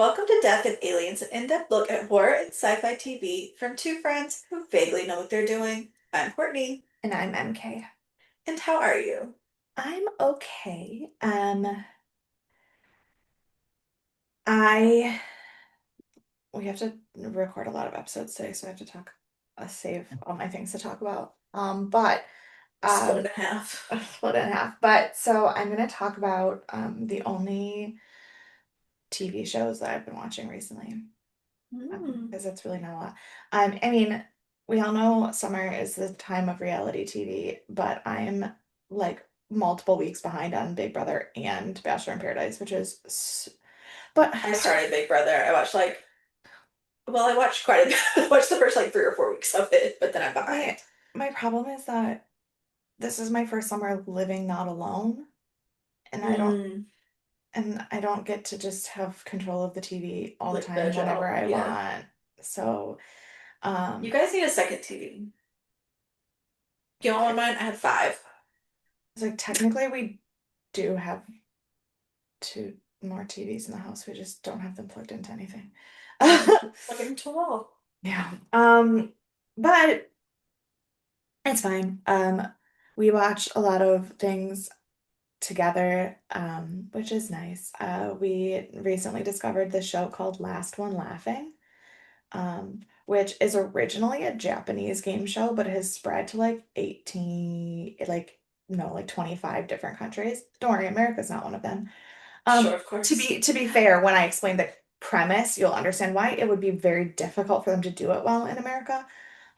Welcome to Death and Aliens, an in-depth look at horror and sci-fi TV from two friends who vaguely know what they're doing. I'm Courtney, And I'm MK. and how are you? I'm okay. I we have to record a lot of episodes today, so I have to save all my things to talk about. But Split um, it in half. split it in half. But so I'm gonna talk about the only TV shows that I've been watching recently. Hmm. Because it's really not a lot. I mean, we all know summer is the time of reality TV, but I'm like multiple weeks behind on Big Brother and Bachelor in Paradise, but I started Big Brother. I watched quite a bit. I watched the first like 3 or 4 weeks of it, but then I'm my behind. my problem is that this is my first summer living not alone, and Mm. I don't get to just have control of the TV all the Like time veg whenever out. I Yeah. want. So, You um, guys need a second TV. You want one of mine? I have five. it's like technically we do have two more TVs in the house. We just don't have them plugged into anything. Keep plugging to a wall. Yeah. But it's fine. We watch a lot of things together, which is nice. We recently discovered this show called Last One Laughing, which is originally a Japanese game show, but has spread to like 18, like no, like 25 different countries. Don't worry, America's not one of them. Sure, of To course. be fair, when I explain the premise, you'll understand why it would be very difficult for them to do it well in America.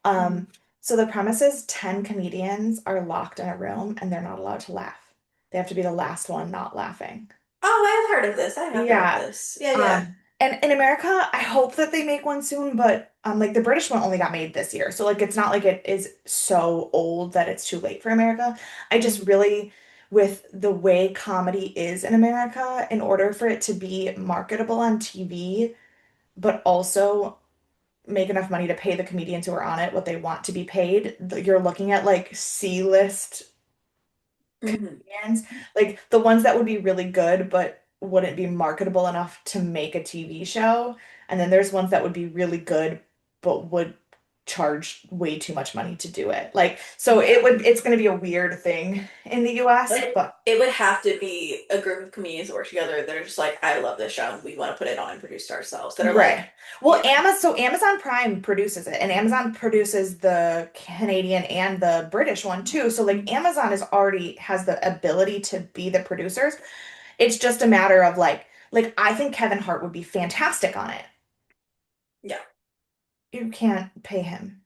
Mhm. Um, so the premise is 10 comedians are locked in a room and they're not allowed to laugh. They have to be the last one not laughing. Oh, I have heard of this. I have heard of Yeah. this. Yeah, yeah. And in America, I hope that they make one soon, but like the British one only got made this year. So like it's not like it is so old that it's too late for America. I just Mhm. really with the way comedy is in America, in order for it to be marketable on TV, but also make enough money to pay the comedians who are on it what they want to be paid, you're looking at like C-list Mhm. comedians, like the ones that would be really good but wouldn't be marketable enough to make a TV show. And then there's ones that would be really good but would charge way too much money to do it. Like, so Yeah. it's going to be a weird thing in the US, Like but it would have to be a group of comedians that work together that are just like, I love this show and we want to put it on and produce it ourselves. That are right. like, Well, yeah. Amazon Prime produces it, and Amazon produces the Canadian and the British one too. So like Amazon is already has the ability to be the producers. It's just a matter of like I think Kevin Hart would be fantastic on it. Yeah. You can't pay him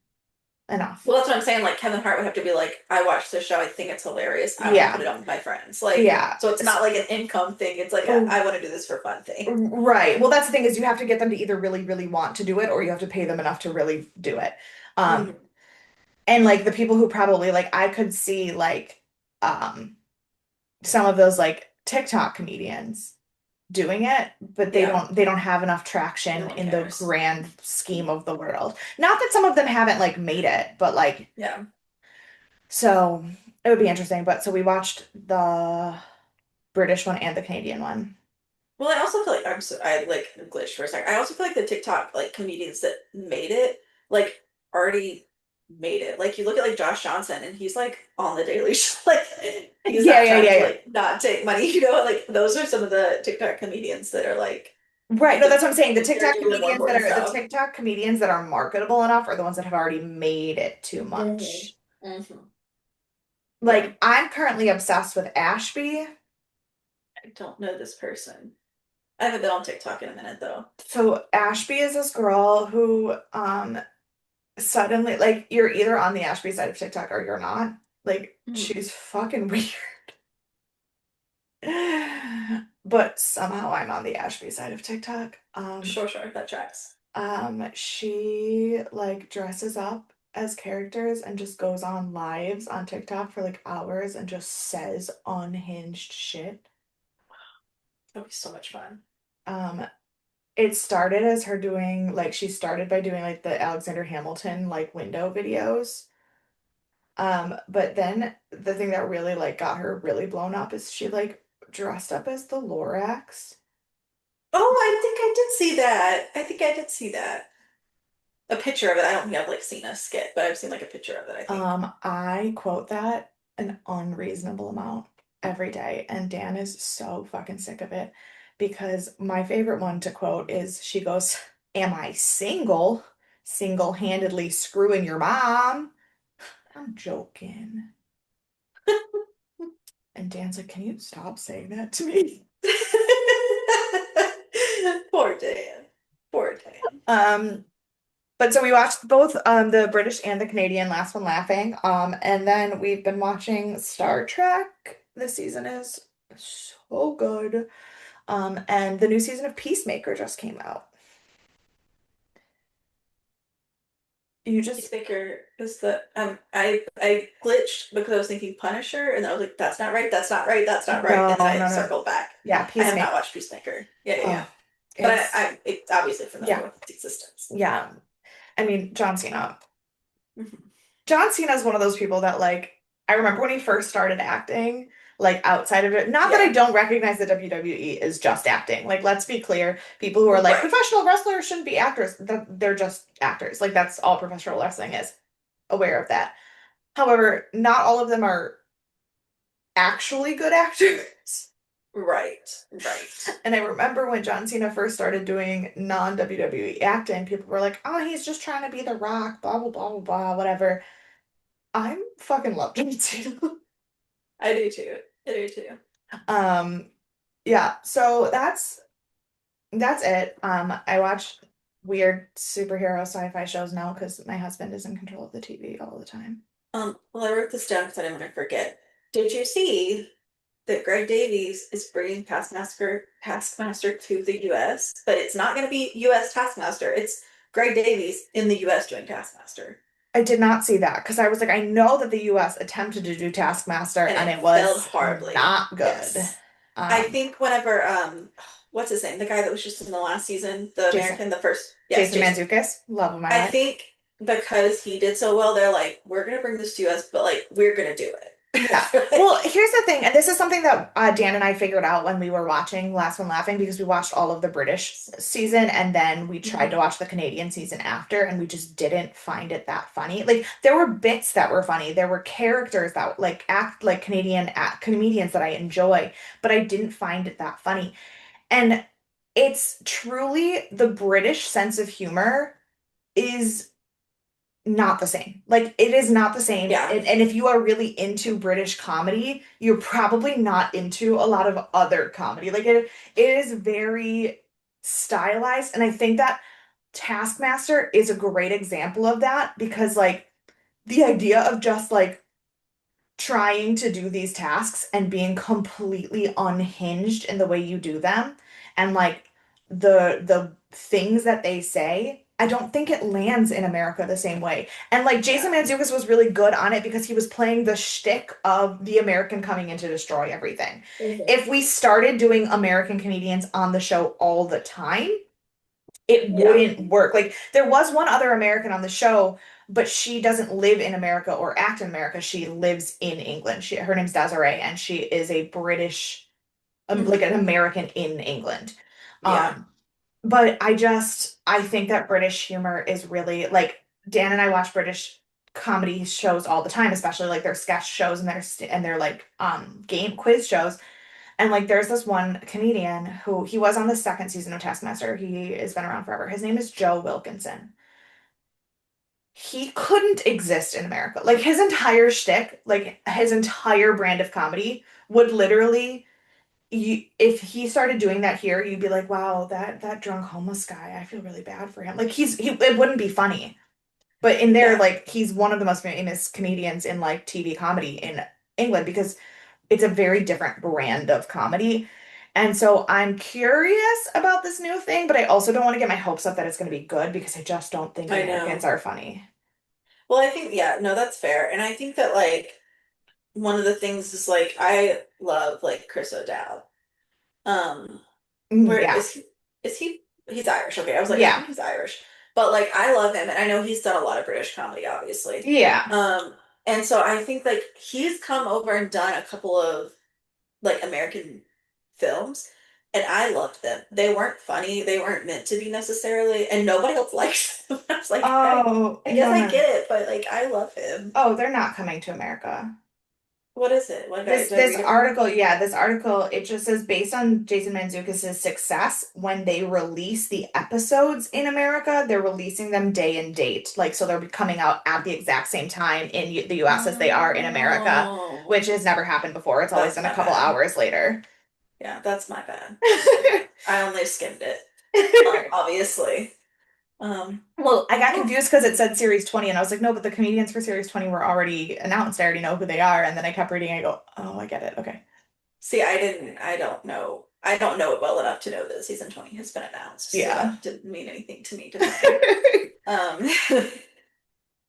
enough. Well, that's what I'm saying. Like Kevin Hart would have to be like, I watched this show, I think it's hilarious. I want to put Yeah. it on with my friends. Like, Yeah. so it's not like an income thing. It's like a, Oh, I want to do this for fun thing. right. Well, that's the thing is you have to get them to either really, really want to do it or you have to pay them enough to really do it. Um, Hmm. and like the people who probably like I could see like some of those like TikTok comedians doing it, but Yeah. they don't have enough traction No one in the cares. grand scheme of the world. Not that some of them haven't like made it, but like Yeah. so it would be interesting. But so we watched the British one and the Canadian one. Well, I also feel like I like glitched for a second. I also feel like the TikTok like comedians that made it like already made it. Like you look at like Josh Johnson and he's like on the Daily Show. Like he's Yeah, not yeah, trying yeah, to yeah. like not take money. Like those are some of the TikTok comedians that are like Right. No, the that's what I'm saying. they're doing the more important The stuff. TikTok comedians that are marketable enough are the ones that have already made it too Hmm. much. Hmm. Yeah. Like I'm currently obsessed with Ashby. I don't know this person. I haven't been on TikTok in a minute though. So Ashby is this girl who suddenly like you're either on the Ashby side of TikTok or you're not. Like Mhm. she's fucking weird. But somehow I'm on the Ashby side of TikTok. Sure, sure, that tracks. She like dresses up as characters and just goes on lives on TikTok for like hours and just says unhinged shit. That'd be so much fun. Um, it started as her doing like she started by doing like the Alexander Hamilton like window videos. But then the thing that really like got her really blown up is she like dressed up as the Lorax Oh, I think I did see that. I think I did see that. A picture of it. I don't think I've like seen a skit, but I've seen like a picture of it, I think. I quote that an unreasonable amount every day, and Dan is so fucking sick of it because my favorite one to quote is she goes, "Am I single? Single-handedly screwing your mom?" I'm joking. And Dan's like, "Can you stop saying that to me?" Poor Dan. Poor Dan. Um, but so we watched both the British and the Canadian Last One Laughing. And then we've been watching Star Trek. This season is so good. And the new season of Peacemaker just came out. You just Peacemaker is the I glitched because I was thinking Punisher and then I was like, that's not right, that's not right, that's not right. no, And then no, I no. circled back. Yeah, I have not Peacemaker. watched Peacemaker. Yeah, yeah, yeah. Oh, But it's it's obviously familiar yeah, with its existence. yeah. I mean, John Cena. Mhm. John Cena is one of those people that like I remember when he first started acting, like outside of it. Not that I Yeah. don't recognize that WWE is just acting. Like, let's be clear, people who are like Right. professional wrestlers shouldn't be actors. They're just actors. Like that's all professional wrestling is. Aware of that. However, not all of them are actually good actors. Right. Right. And I remember when John Cena first started doing non-WWE acting, people were like, "Oh, he's just trying to be The Rock, blah blah blah blah blah, whatever." I'm fucking love John Cena. I do too. I do too. Um, yeah, so that's it. I watch weird superhero sci-fi shows now because my husband is in control of the TV all the time. Well, I wrote this down because I didn't want to forget. Did you see that Greg Davies is bringing Taskmaster to the US, but it's not going to be US Taskmaster. It's Greg Davies in the US doing Taskmaster. I did not see that because I was like, I know that the US attempted to do Taskmaster And and it it failed was horribly. not good. Yes. I Um, think whenever what's his name? The guy that was just in the last season, the Jason, American, the first, yes, Jason Jason. Mantzoukas, love of my I life. think because he did so well, they're like, we're gonna bring this to us, but like we're gonna do Yeah. it. Well, Like, here's the thing, and this is something that Dan and I figured out when we were watching Last One Laughing because we watched all of the British season and then we tried to mhm. watch the Canadian season after and we just didn't find it that funny. Like there were bits that were funny, there were characters that like act like comedians that I enjoy, but I didn't find it that funny. And it's truly the British sense of humor is not the same. Like it is not the same. Yeah, And if you are really into British comedy, you're probably not into a lot of other comedy. Like it is very stylized. And I think that Taskmaster is a great example of that because like the idea of just like trying to do these tasks and being completely unhinged in the way you do them and like the things that they say, I don't think it lands in America the same way. And like Jason yeah. Mantzoukas was really good on it because he was playing the shtick of the American coming in to destroy everything. Mhm. If we started doing American comedians on the show all the time, it Yeah. wouldn't work. Like there was one other American on the show, but she doesn't live in America or act in America. She lives in England. Her name's Desiree, and she is a British, like an Hmm. American in England. Yeah. Um, but I think that British humor is really like Dan and I watch British comedy shows all the time, especially like their sketch shows and their like game quiz shows. And like there's this one comedian who he was on the second season of Taskmaster. He has been around forever. His name is Joe Wilkinson. He couldn't exist in America. Like his entire shtick, like his entire brand of comedy would literally if he started doing that here, you'd be like, wow, that drunk homeless guy, I feel really bad for him. Like it wouldn't be funny. But in there, Yeah. like he's one of the most famous comedians in like TV comedy in England because it's a very different brand of comedy. And so I'm curious about this new thing, but I also don't want to get my hopes up that it's going to be good because I just don't think I Americans know. are funny. Well, I think, yeah, no, that's fair. And I think that like one of the things is like I love like Chris O'Dowd. Um, Mm, where yeah. is he he's Irish. Okay. I was like, I Yeah. think he's Irish. But like I love him and I know he's done a lot of British comedy, obviously. Yeah. Um, and so I think like he's come over and done a couple of like American films. and I loved them. They weren't funny. They weren't meant to be necessarily, and nobody else likes them. I was like, Oh, I guess no, I no. get it, but like, I love him. Oh, they're not coming to America. What is it? What This did I this read it wrong? article, yeah, this article, it just says based on Jason Mantzoukas' success, when they release the episodes in America, they're releasing them day and date. Like, so they'll be coming out at the exact same time in the US as they are in America, which Oh, has never happened before. It's always that's been a my couple bad. hours later. Yeah, that's my bad. I only skimmed it, obviously. Well, I got Oh, confused because it said Series 20, and I was like, no, but the comedians for Series 20 were already announced. I already know who they are. And then I kept reading, I go, oh, I get it. Okay. see, I don't know. I don't know it well enough to know that season 20 has been announced, so Yeah. that didn't mean anything to me to know. Um,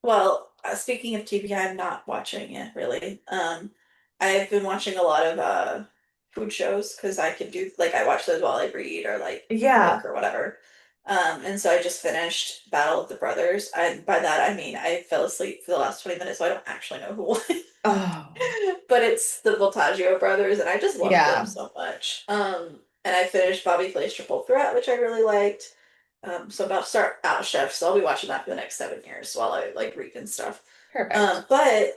well, speaking of TV, I'm not watching it really. I've been watching a lot of food shows because I can do like I watch those while I read or like Yeah. work or whatever. And so I just finished Battle of the Brothers. And by that I mean I fell asleep for the last 20 minutes, so I don't actually know who won. Oh, But it's the Voltaggio brothers, and I just love them yeah. so much. And I finished Bobby Flay's Triple Threat, which I really liked. So I'm about to start Out Chef, so I'll be watching that for the next 7 years while I like read and stuff. Perfect. But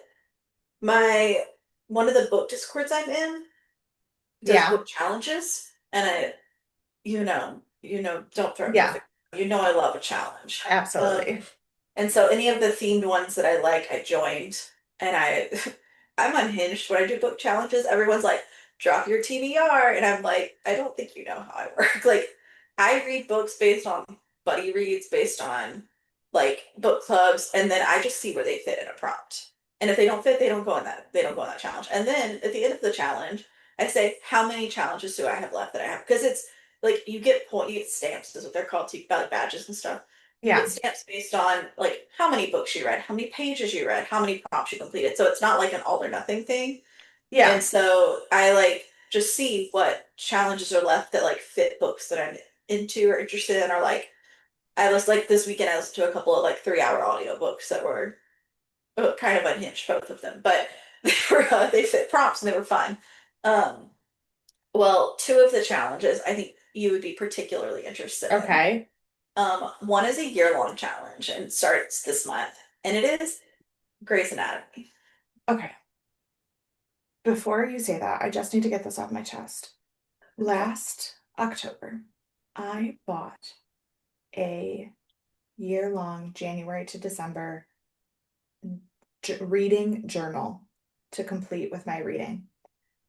my one of the book discords I'm in does Yeah. book challenges, and don't throw me with Yeah. it. You know I love a challenge. Um, Absolutely. and so any of the themed ones that I like, I joined, and I'm unhinged when I do book challenges. Everyone's like, drop your TBR, and I'm like, I don't think you know how I work. Like, I read books based on buddy reads, based on like book clubs, and then I just see where they fit in a prompt. And if they don't fit, they don't go in that challenge. And then at the end of the challenge, I say, how many challenges do I have left that I have? Because it's like you get stamps is what they're called, to like badges and stuff. You get Yeah. stamps based on like how many books you read, how many pages you read, how many prompts you completed. So it's not like an all or nothing thing. And Yeah. so I like just see what challenges are left that like fit books that I'm into or interested in, or like I was like this weekend I listened to a couple of like 3 hour audiobooks that were kind of unhinged, both of them, but they fit prompts and they were fun. Um, well, two of the challenges I think you would be particularly interested in. Okay. One is a year-long challenge and starts this month, and it is Grey's Anatomy. Okay. Before you say that, I just need to get this off my chest. Okay. Last October, I bought a year-long January to December reading journal to complete with my reading.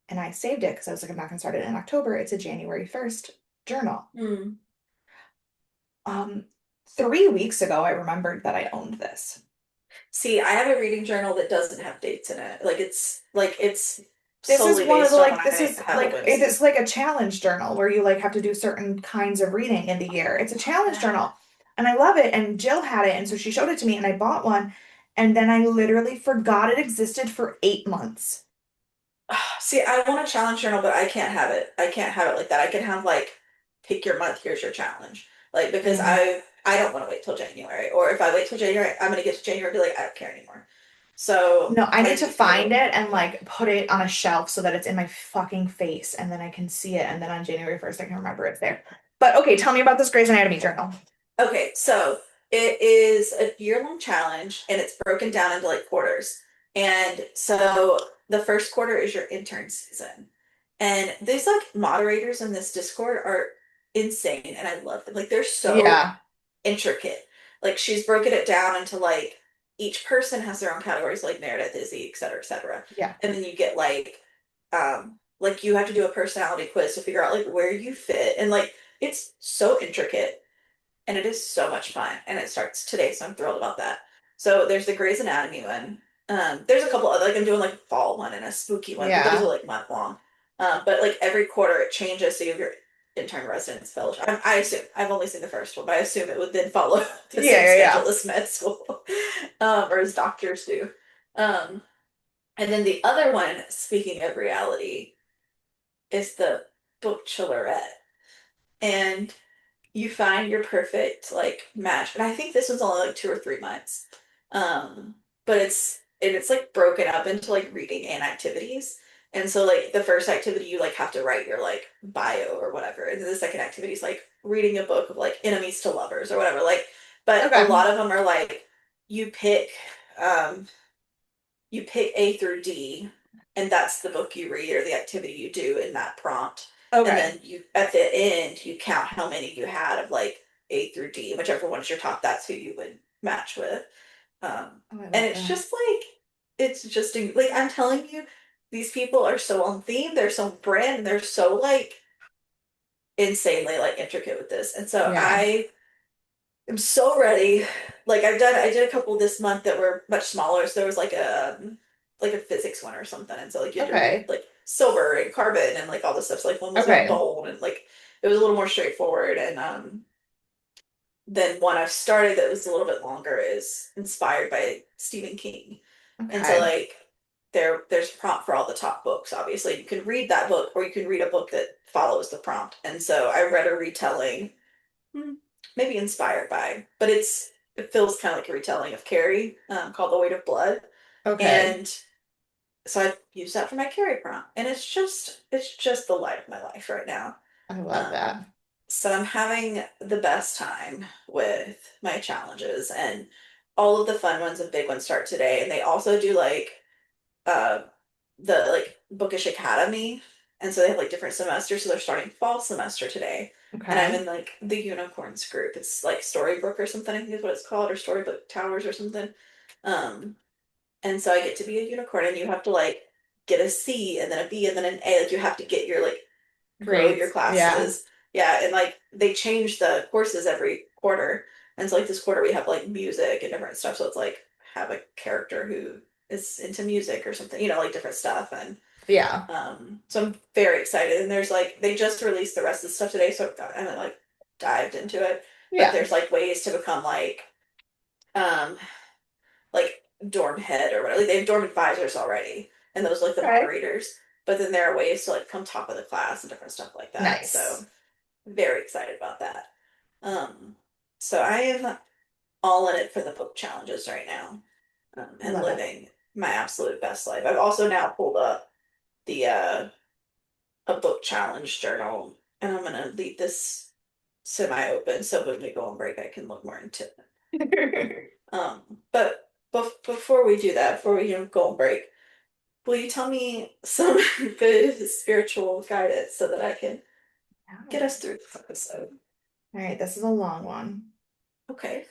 And I saved it because I was like, I'm not going to start it in October. It's a January 1st journal. Hmm. Um, 3 weeks ago, I remembered that I owned this. See, I have a reading journal that doesn't have dates in it. Like it's This is solely one of the based on when like this I is have a like it is whimsy. like a challenge journal where you like have to do certain kinds of reading in the year. It's a challenge That. journal. And I love it. And Jill had it, and so she showed it to me and I bought one. And then I literally forgot it existed for 8 months. See, I want a challenge journal, but I can't have it. I can't have it like that. I can have like pick your month, here's your challenge. Like because Mm. I don't want to wait till January. Or if I wait till January, I'm gonna get to January and be like, I don't care anymore. So No, I I need to need to be able find to it pick and it. like put it on a shelf so that it's in my fucking face and then I can see it. And then on January 1st, I can remember it's there. But okay, tell me about this Grey's Anatomy journal. Okay, so it is a year-long challenge and it's broken down into like quarters. And so the first quarter is your intern season. And these like moderators in this Discord are insane and I love them. Like they're so Yeah. intricate. Like she's broken it down into like each person has their own categories, like Meredith, Izzy, et cetera, et cetera. Yeah. And then you get like you have to do a personality quiz to figure out like where you fit. And like it's so intricate and it is so much fun. And it starts today, so I'm thrilled about that. So there's the Grey's Anatomy one. There's a couple other like I'm doing like a fall one and a spooky one, but those are Yeah. like month long. But like every quarter it changes. So you have your intern residence fellowship. I assume I've only seen the first one, but I assume it would then follow the Yeah, same yeah, schedule yeah. as med school, or as doctors do. Um, and then the other one, speaking of reality, is the book Chillerette. And you find your perfect like match. And I think this one's only like 2 or 3 months. But it's like broken up into like reading and activities. And so like the first activity you like have to write your like bio or whatever. And then the second activity is like reading a book of like enemies to lovers or whatever. Like, but a Okay. lot of them are like you pick um you pick A through D, and that's the book you read or the activity you do in that prompt. And Okay. then you at the end you count how many you had of like A through D, whichever one is your top, that's who you would match with. Oh, I And love it's that. just like it's just like I'm telling you, these people are so on theme, they're so brand, they're so like insanely like intricate with this. And so Yeah. I'm so ready. Like I did a couple this month that were much smaller. So there was like a physics one or something. And so like you had to read Okay. like silver and carbon and like all this stuff. So like one was about Okay. bone and like it was a little more straightforward. And then one I've started that was a little bit longer is inspired by Stephen King. And so Okay. like there's a prompt for all the top books, obviously. You can read that book or you can read a book that follows the prompt. And so I read a retelling Hmm, maybe inspired by, but it feels kind of like a retelling of Carrie, called The Weight of Blood. Okay. And so I use that for my Carrie prompt. And it's just the light of my life right now. I love Um, that. so I'm having the best time with my challenges and all of the fun ones and big ones start today. And they also do like uh the like Bookish Academy. And so they have like different semesters. So they're starting fall semester today. And I'm Okay. in like the unicorns group. It's like Storybook or something, I think is what it's called, or Storybook Towers or something. Um, and so I get to be a unicorn and you have to like get a C and then a B and then an A. Like you have to get your like grow your Grades. Yeah. classes. Yeah, and like they change the courses every quarter. And so like this quarter we have like music and different stuff. So it's like have a character who is into music or something, like different stuff. And Yeah. so I'm very excited. And there's like they just released the rest of the stuff today, so I haven't like dived into it. But Yeah. there's like ways to become um like dorm head or whatever. Like they have dorm advisors already, and those are like the Okay. moderators. But then there are ways to like come top of the class and different stuff like that. So Nice. very excited about that. Um, so I am all in it for the book challenges right now, I and love it. living my absolute best life. I've also now pulled up the a book challenge journal, and I'm gonna leave this semi-open so when we go on break, I can look more into it. But before we do that, before we go on break, will you tell me some good spiritual guidance so that I can get Yeah. us through this episode? All right, this is a long one. Okay.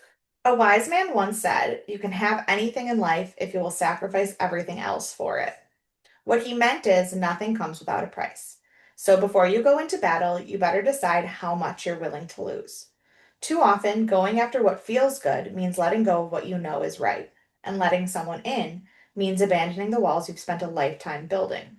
A wise man once said, "You can have anything in life if you will sacrifice everything else for it." What he meant is nothing comes without a price. So before you go into battle, you better decide how much you're willing to lose. Too often, going after what feels good means letting go of what you know is right, and letting someone in means abandoning the walls you've spent a lifetime building.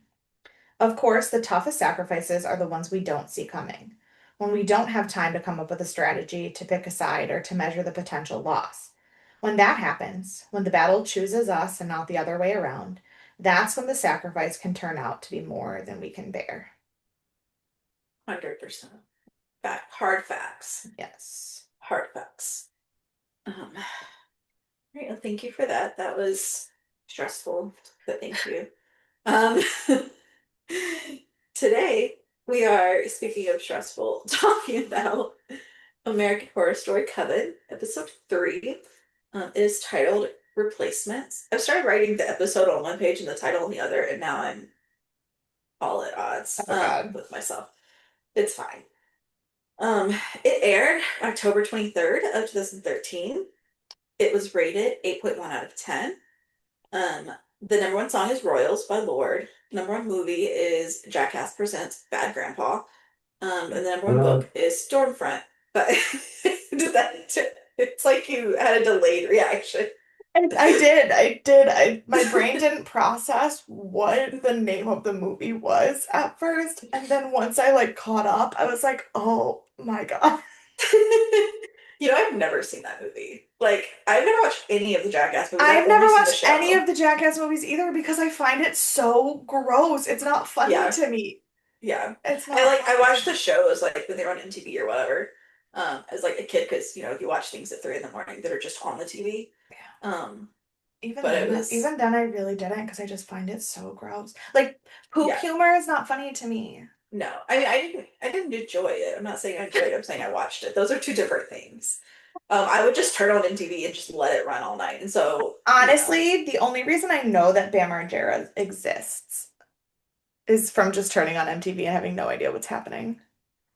Of course, the toughest sacrifices are the ones we don't see coming, when we don't have time to come up with a strategy, to pick a side, or to measure the potential loss. When that happens, when the battle chooses us and not the other way around, that's when the sacrifice can turn out to be more than we can bear. 100%. Hard facts. Yes. Hard facts. All right, well, thank you for that. That was stressful, but thank you. Um, today we are, speaking of stressful, talking about American Horror Story Coven, episode 3. It is titled Replacements. I've started writing the episode on one page and the title on the other, and now I'm all at odds Oh God. with myself. It's fine. Um, it aired October 23rd of 2013. It was rated 8.1 out of 10. Um, the number one song is Royals by Lorde. Number one movie is Jackass Presents Bad Grandpa. And the number one book is Stormfront. But did that, it's like you had a delayed reaction. I did. I did. My brain didn't process what the name of the movie was at first. And then once I like caught up, I was like, oh my God. I've never seen that movie. Like, I've never watched any of the Jackass movies. I've I've never only seen the watched any show. of the Jackass movies either because I find it so gross. It's not funny Yeah, to me. yeah. It's I not like I funny to watched the me. shows like when they were on MTV or whatever. As like a kid, because you watch things at 3 in the morning that are just on the TV. Um, but it was Even then, I really didn't because I just find it so gross. Like poop yeah. humor is not funny to me. No, I mean, I didn't enjoy it. I'm not saying I enjoyed it. I'm saying I watched it. Those are two different things. I would just turn on MTV and just let it run all night. And so, Honestly, the only reason I know that Bam Margera exists is from just turning on MTV and having no idea what's happening.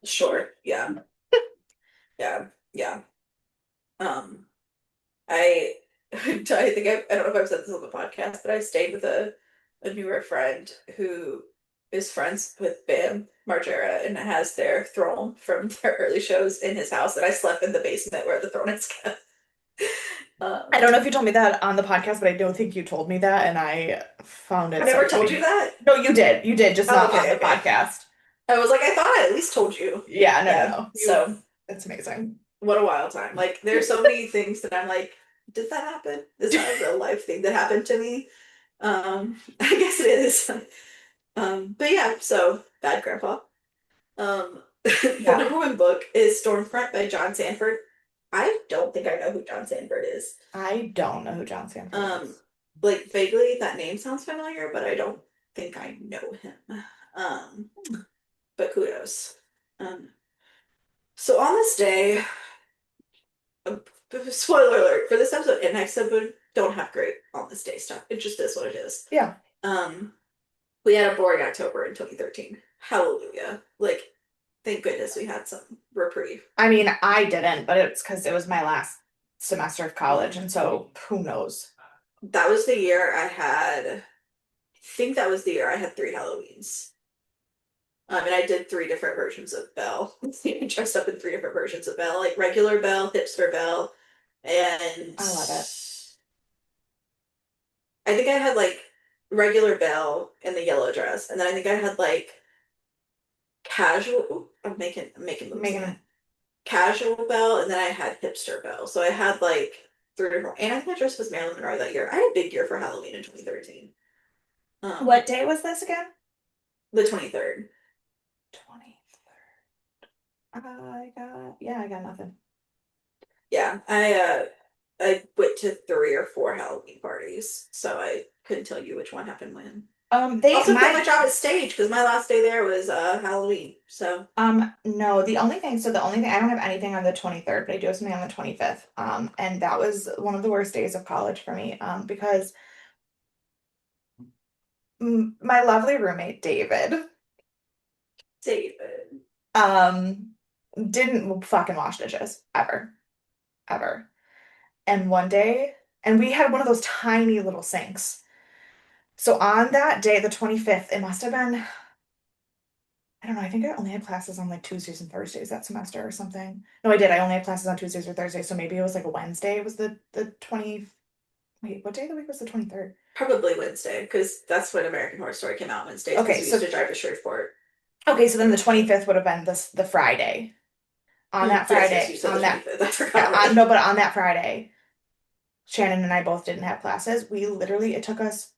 sure, yeah, yeah, yeah. Um, I, I think I don't know if I've said this on the podcast, but I stayed with a newer friend who is friends with Bam Margera and has their throne from their early shows in his house, and I slept in the basement where the throne is kept. I don't Um, know if you told me that on the podcast, but I don't think you told me that, and I found I it so never told you funny. that. No, you did. You did, just Oh, not on okay, the okay. podcast. I was like, I thought I at least told you. Yeah, no, no, Yeah. no. So It's amazing. what a wild time. Like there's so many things that I'm like, did that happen? Is that a real life thing that happened to me? I guess it is. But yeah, so Bad Grandpa. The Yeah, number one book is Stormfront by John Sanford. I don't think I know who John Sanford is. I don't know who John Sanford Um, is. like vaguely that name sounds familiar, but I don't think I know him. Um, but kudos. Um, so on this day, um, spoiler alert for this episode and next episode don't have great on this day stuff. It just is what it is. Yeah. Um, we had a boring October in 2013. Hallelujah. Like, thank goodness we had some reprieve. I mean, I didn't, but it's because it was my last semester of college, and so who knows? That was the year I think that was the year I had three Halloweens. And I did three different versions of Belle. Dressed up in three different versions of Belle, like regular Belle, hipster Belle, and I love it. I think I had like regular Belle in the yellow dress, and then I think I had like casual. Ooh, I'm making moves again. Megan, Casual Belle, and then I had hipster Belle. So I had like three different. And I think I dressed as Marilyn Monroe that year. I had a big year for Halloween in 2013. what Um, day was this again? the 23rd. 23rd. I got nothing. Yeah, I went to three or four Halloween parties, so I couldn't tell you which one happened when. They Also quit my my job at stage because my last day there was Halloween. So no, the only thing I don't have anything on the 23rd, but I do have something on the 25th. And that was one of the worst days of college for me. Because my lovely roommate David, David. um, didn't fucking wash dishes ever, ever. And one day, and we had one of those tiny little sinks. So on that day, the 25th, it must have been, I don't know, I think I only had classes on like Tuesdays and Thursdays that semester or something. No, I did. I only had classes on Tuesdays or Thursdays, so maybe it was like a Wednesday was the 20, wait, what day of the week was the 23rd? Probably Wednesday because that's when American Horror Story came out Wednesdays because Okay, we used so to drive to Shreveport. so then the 25th would have been the Friday. On that Yes, yes, you Friday, said the 25th. I forgot yeah, already. no, but on that Friday, Shannon and I both didn't have classes. We literally, it took us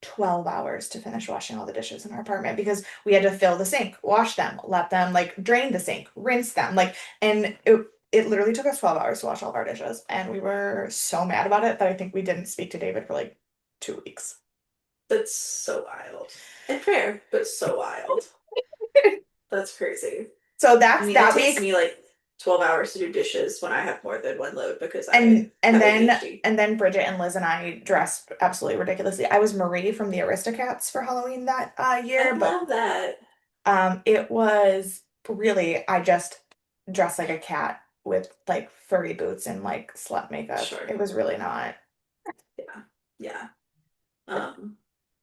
12 hours to finish washing all the dishes in our apartment because we had to fill the sink, wash them, let them like drain the sink, rinse them, like, and it literally took us 12 hours to wash all of our dishes. And we were so mad about it that I think we didn't speak to David for like 2 weeks. That's so wild. And fair, but so wild. That's crazy. So I that's mean, it that takes week. me like 12 hours to do dishes when I have more than one load because I And have ADHD. Bridget and Liz and I dressed absolutely ridiculously. I was Marie from the Aristocats for Halloween that I year, but love that. it was really I just dressed like a cat with like furry boots and like slut makeup. Sure. It was really not. Yeah. Yeah. Um,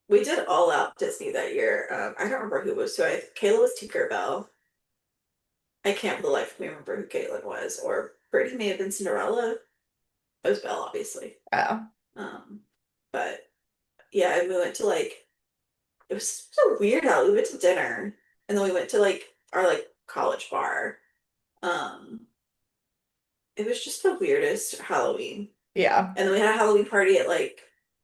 we did all out Disney that year. I don't remember who was, Kayla was Tinkerbell. I can't for the life of me remember who Caitlin was, or Brittany may have been Cinderella. It was Belle, obviously. Oh. Um, but yeah, and we went to like it was so weird how we went to dinner and then we went to like our like college bar. Um, it was just the weirdest Halloween. Yeah. And then we had a Halloween party at like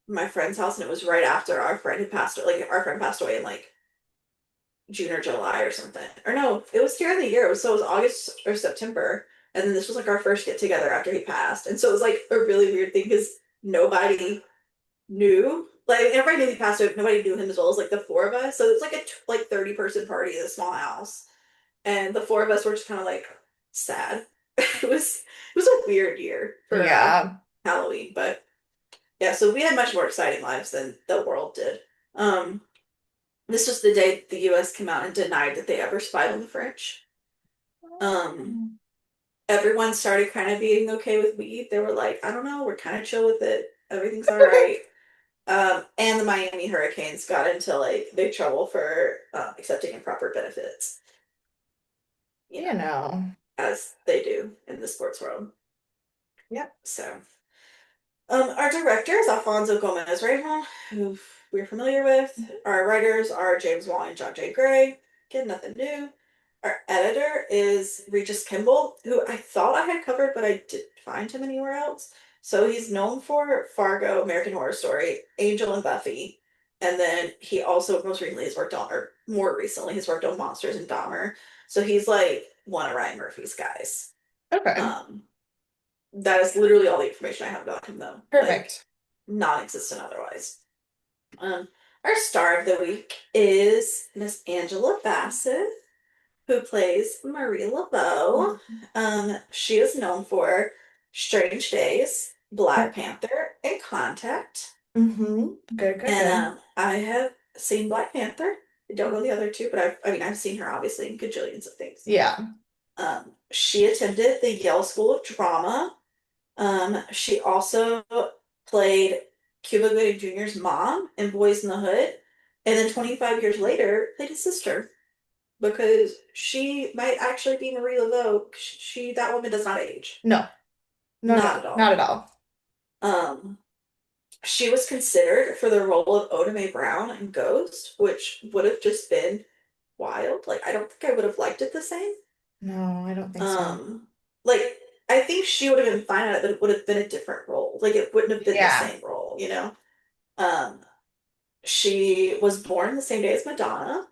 my friend's house, and it was right after our friend had passed. Like our friend passed away in like June or July or something. Or no, it was during the year. So it was August or September. And then this was like our first get together after he passed. And so it was like a really weird thing because nobody knew. Like everybody knew he passed away, but nobody knew him as well as like the four of us. So it was like a like 30-person party at a small house, and the four of us were just kind of like sad. It was a weird year for Yeah. Halloween, but yeah. So we had much more exciting lives than the world did. Um, this was the day the U.S. came out and denied that they ever spied on the French. Um, everyone started kind of being okay with weed. They were like, I don't know, we're kind of chill with it. Everything's all right. And the Miami Hurricanes got into like big trouble for accepting improper benefits, you You know, know. as they do in the sports world. Yep. So, our director is Alfonso Gomez Reymond, who we're familiar with. Our writers are James Wong and John J. Gray. Again, nothing new. Our editor is Regis Kimball, who I thought I had covered, but I didn't find him anywhere else. So he's known for Fargo, American Horror Story, Angel, and Buffy. And then he also most recently has worked on, or more recently, has worked on Monsters and Dahmer. So he's like one of Ryan Murphy's guys. Okay. Um, that is literally all the information I have about him, though. Like, Perfect. non-existent otherwise. Um, our star of the week is Miss Angela Bassett, who plays Marie LeBeau. She is known for Strange Days, Black Panther, and Contact. Mm-hmm. Good, good, And good. I have seen Black Panther. I don't know the other two, but I've seen her obviously in gajillions of things. Yeah. She attended the Yale School of Drama. She also played Cuba Gooding Jr.'s mom in Boys in the Hood, and then 25 years later played his sister because she might actually be Marie Laveau. That woman does not age, No. No, not no, at not all. at all. Um, she was considered for the role of Oda Mae Brown in Ghost, which would have just been wild. Like I don't think I would have liked it the same. No, I don't think so. Um, like I think she would have been fine at it, but it would have been a different role. Like it wouldn't have been the Yeah. same role, you know? Um, she was born the same day as Madonna.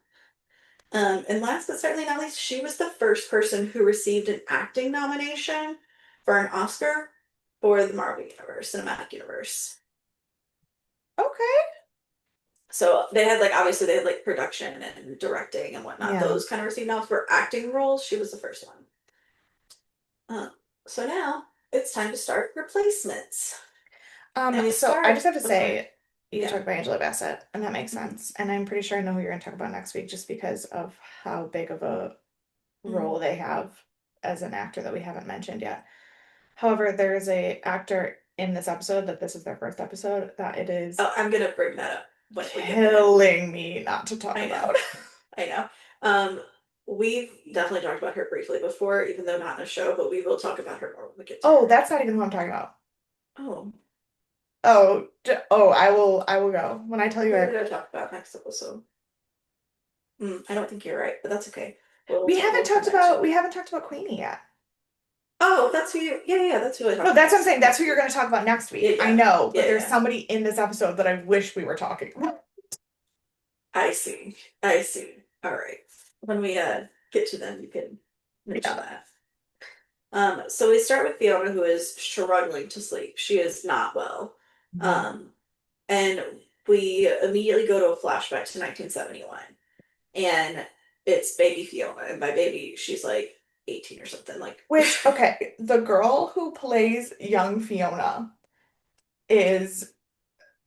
And last but certainly not least, she was the first person who received an acting nomination for an Oscar for the Marvel Universe, Cinematic Universe. Okay. So they had like obviously they had like production and directing and whatnot. Yeah. Those kind of received noms for acting roles. She was the first one. Uh, so now it's time to start replacements. And we So I just start have to with our, say, you yeah. talked about Angela Bassett, and that makes Mm-hmm. sense. And I'm pretty sure I know who you're gonna talk about next week just because of how big of a Mm-hmm. role they have as an actor that we haven't mentioned yet. However, there is a actor in this episode that this is their first episode that it is Oh, I'm gonna bring that up when we get there. killing me not to talk I know. about. I know. Um, we've definitely talked about her briefly before, even though not in a show, but we will talk about her more when we get to Oh, her. that's not even who I'm talking about. Oh, Oh, I will go. When I tell who you are we gonna talk about next episode? I don't think you're right, but that's okay. We'll come back to we it. haven't talked about Queenie yet. Oh, that's who you. Yeah, yeah, that's who I talked No, about that's what I'm next saying. That's next who you're week. going to talk about next Yeah, week. I yeah, know, but yeah, there's yeah. somebody in this episode that I wish we were talking about. I see. I see. All right. When we get to them, you can mention Yeah. that. So we start with Fiona, who is struggling to sleep. She is not well. Mhm. Um, and we immediately go to a flashback to 1971. And it's baby Fiona. And by baby, she's like 18 or something. Like, Which, okay, the girl who plays young Fiona is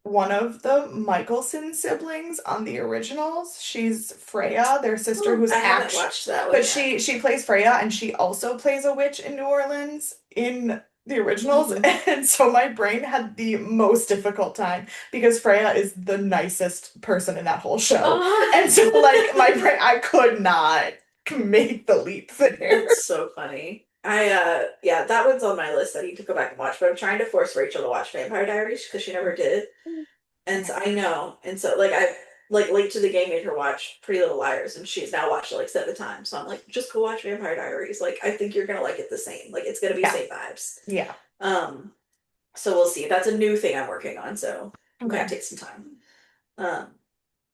one of the Michelson siblings on the originals. She's Freya, their sister, oh, who's I haven't act watched that one but yet. she plays Freya and she also plays a witch in New Orleans in the originals. Hmm. And so my brain had the most difficult time because Freya is the nicest person in that whole show. And so like my brain I could not make the leap there. That's so funny. Yeah, that one's on my list. I need to go back and watch, but I'm trying to force Rachel to watch Vampire Diaries because she never did. And so Yeah. I know. And so like I like late to the game made her watch Pretty Little Liars and she's now watched it like 7 times. So I'm like, just go watch Vampire Diaries. Like I think you're gonna like it the same. Like it's gonna be Yeah. same vibes. Yeah. Um, so we'll see. That's a new thing I'm working on, so it might Okay. take some time. Um,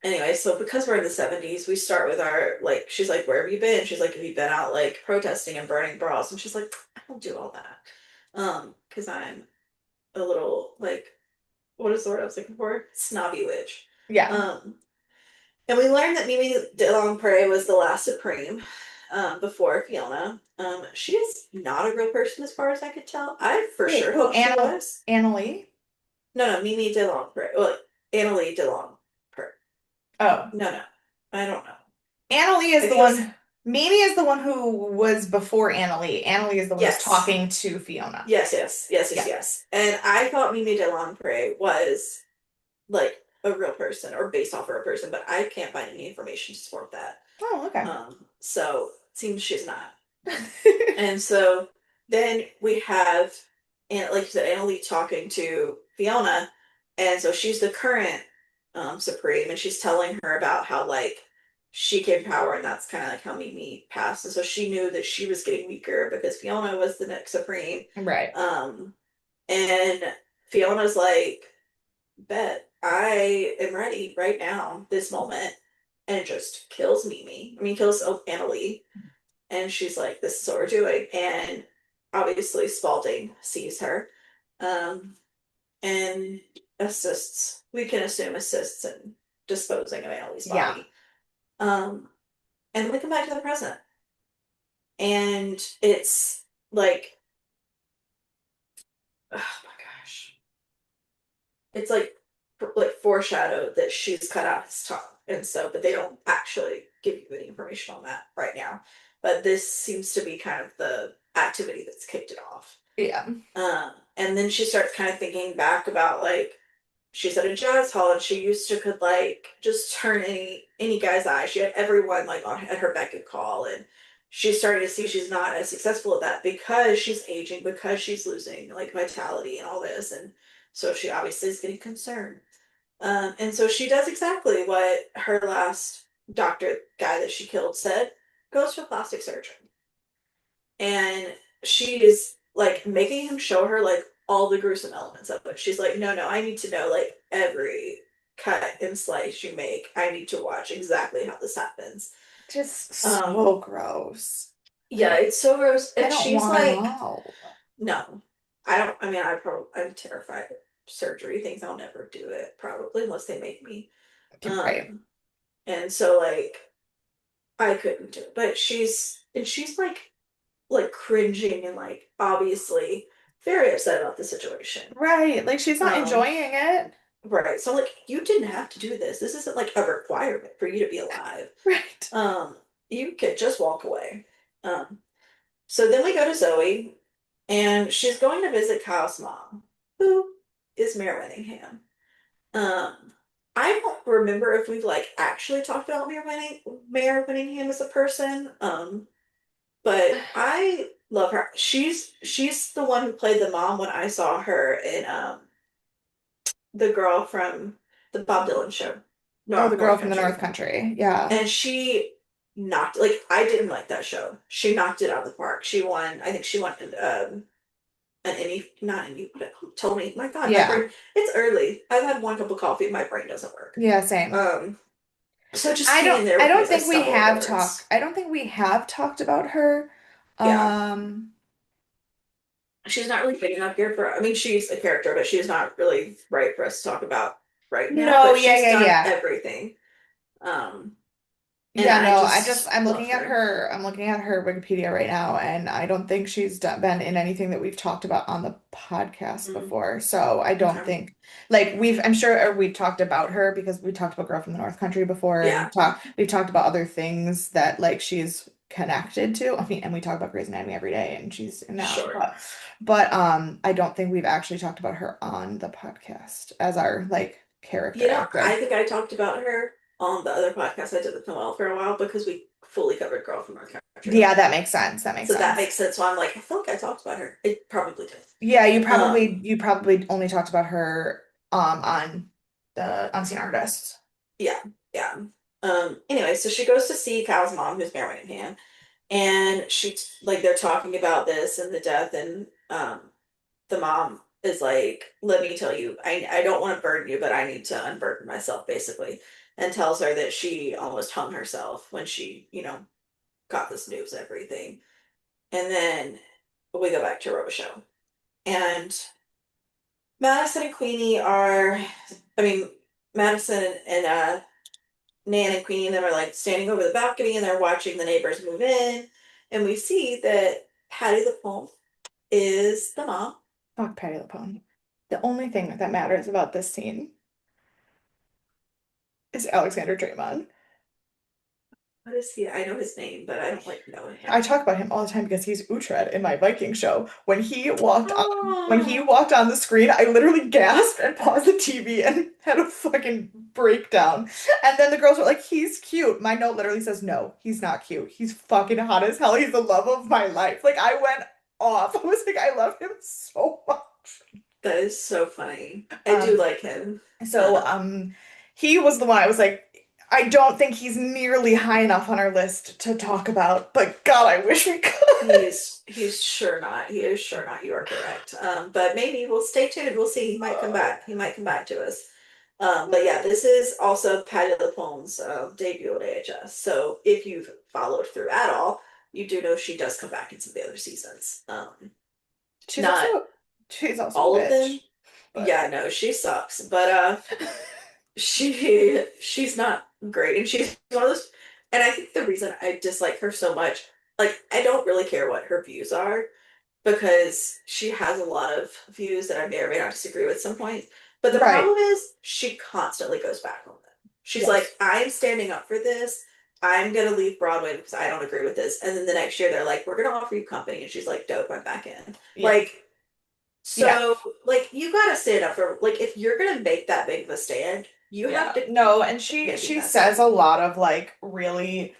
anyway, so because we're in the 70s, we start with our like she's like, where have you been? She's like, have you been out like protesting and burning bras? And she's like, I don't do all that. Because I'm a little like what is the word I was looking for? Snobby witch. Yeah. Um, and we learned that Mimi DeLongpre was the last Supreme, before Fiona. She is not a real person as far as I could tell. I for Wait, sure who, thought she was. Annalie? No, Mimi DeLongpre. Well, Annalie DeLongpre. Oh. No, no, I don't know. Annalie I is the think it was one, Mimi is the one who was before Annalie. Annalie is the one who's yes, talking to Fiona. yes, Yeah. yes. And I thought Mimi DeLongpre was like a real person or based off of a person, but I can't find any information to support that. Oh, okay. So it seems she's not. And so then we have, and like you said, Annalie talking to Fiona, and so she's the current Supreme, and she's telling her about how like she came to power, and that's kind of like how Mimi passed, and so she knew that she was getting weaker because Fiona was the next Supreme, Right. um, and Fiona's like, "Bet I am ready right now, this moment," and just kills Mimi. I mean, kills Annalie, and she's like, "This is what we're doing." And obviously, Spalding sees her, um, and assists. We can assume assists in disposing of Annalie's Yeah. body. Um, and we come back to the present, and it's like, oh my gosh, it's like foreshadowed that she's cut out his tongue, and so, but they don't actually give you any information on that right now. But this seems to be kind of the activity that's kicked it off. Yeah. And then she starts kind of thinking back about like she's at a jazz hall and she used to could like just turn any guy's eye. She had everyone like on at her beck and call, and she's starting to see she's not as successful at that because she's aging, because she's losing like vitality and all this, and so she obviously is getting concerned. And so she does exactly what her last doctor guy that she killed said: goes to a plastic surgeon, and she is like making him show her like all the gruesome elements of it. She's like, no, no, I need to know like every cut and slice you make. I need to watch exactly how this happens. Just Um, so gross. yeah, it's so gross. I And don't she's want to like, know. no, I don't. I mean, I'm terrified of surgery things. I'll never do it probably unless they make me. Right. Um, and so like I couldn't do it. But she's like cringing and like obviously very upset about the situation. Right. Like she's not Um, enjoying it. right. So like you didn't have to do this. This isn't like a requirement for you to be alive. Right. Um, you could just walk away. Um, so then we go to Zoe, and she's going to visit Kyle's mom, who is Mayor Winningham. Um, I don't remember if we've like actually talked about Mayor Winningham as a person. But I love her. She's the one who played the mom when I saw her in the girl from the Bob Dylan show, Oh, the girl North from the North Country. Country. Yeah. And she knocked like I didn't like that show. She knocked it out of the park. She won, I think she won an Emmy, not an Emmy, what told me, my God, my Yeah. brain, it's early. I've had one cup of coffee, my brain doesn't work. Yeah, same. Um so just being there I with me don't as I think we stumble over have talked words. I don't think we have talked about her. Yeah. Um She's not really big enough here for, I mean, she's a character, but she's not really right for us to talk about right now, no, but yeah, she's yeah, done yeah. everything. Um, and Yeah, I no, just I'm love looking at her. I'm looking at her Wikipedia right now, and I don't think been in anything that we've talked about on the podcast Mm, before. So I don't okay. think, like, I'm sure we've talked about her because we talked about Girl from the North Country before, and Yeah, we've talked about other things that like she's connected to. I mean, and we talk about Grey's Anatomy every day, and she's in that, sure. but I don't think we've actually talked about her on the podcast as our like character You know, I actor. think I talked about her on the other podcast I did with Noelle for a while because we fully covered Girl from North Country Yeah, last that week. makes sense. That makes So that sense. makes sense. Why I'm like, I feel like I talked about her. It probably did. Yeah, Um, you probably only talked about her on the Unseen Artist. yeah, yeah. Anyway, so she goes to see Kyle's mom, who's Mary Winningham, and she's like they're talking about this and the death, and the mom is like, let me tell you, I don't want to burden you, but I need to unburden myself, basically, and tells her that she almost hung herself when she, got this news and everything. And then we go back to Robichaux, and Madison and Queenie are, I mean, Madison and Nan and Queenie and them are like standing over the balcony and they're watching the neighbors move in. And we see that Patty LaPombe is the mom. Fuck Patty LuPone. The only thing that matters about this scene is Alexander Draymond. What is he? I know his name, but I don't like know I him. talk about him all the time because he's Uhtred in my Viking show. When he Oh, walked on the screen, I literally gasped and paused the TV and had a fucking breakdown. And then the girls were like, "He's cute." My note literally says, "No, he's not cute. He's fucking hot as hell. He's the love of my life." Like I went off. I was like, I love him so much. that is so funny. I do Um, like him. so he was the one I was like, I don't think he's nearly high enough on our list to talk about, but God, I wish we could. He's sure not. He is sure not. You are correct. But maybe we'll stay tuned. We'll see. He might come back. He might come back to us. But yeah, this is also Patty LuPone's debut at AHS. So if you've followed through at all, you do know she does come back in some of the other seasons. She's also Not she's also a all of them. bitch, but Yeah, no, she sucks. But she's not great, and she's one of those. And I think the reason I dislike her so much, like I don't really care what her views are because she has a lot of views that I may or may not disagree with at some point. But the right. problem is she constantly goes back on them. She's like, Yes. I'm standing up for this. I'm gonna leave Broadway because I don't agree with this. And then the next year they're like, we're gonna offer you company, and she's like, dope, I'm back in. Yeah. Like, Yeah. so like you gotta stand up for like if you're gonna make that big of a stand, you have Yeah. to No, and keep making she that says stand. a lot of like really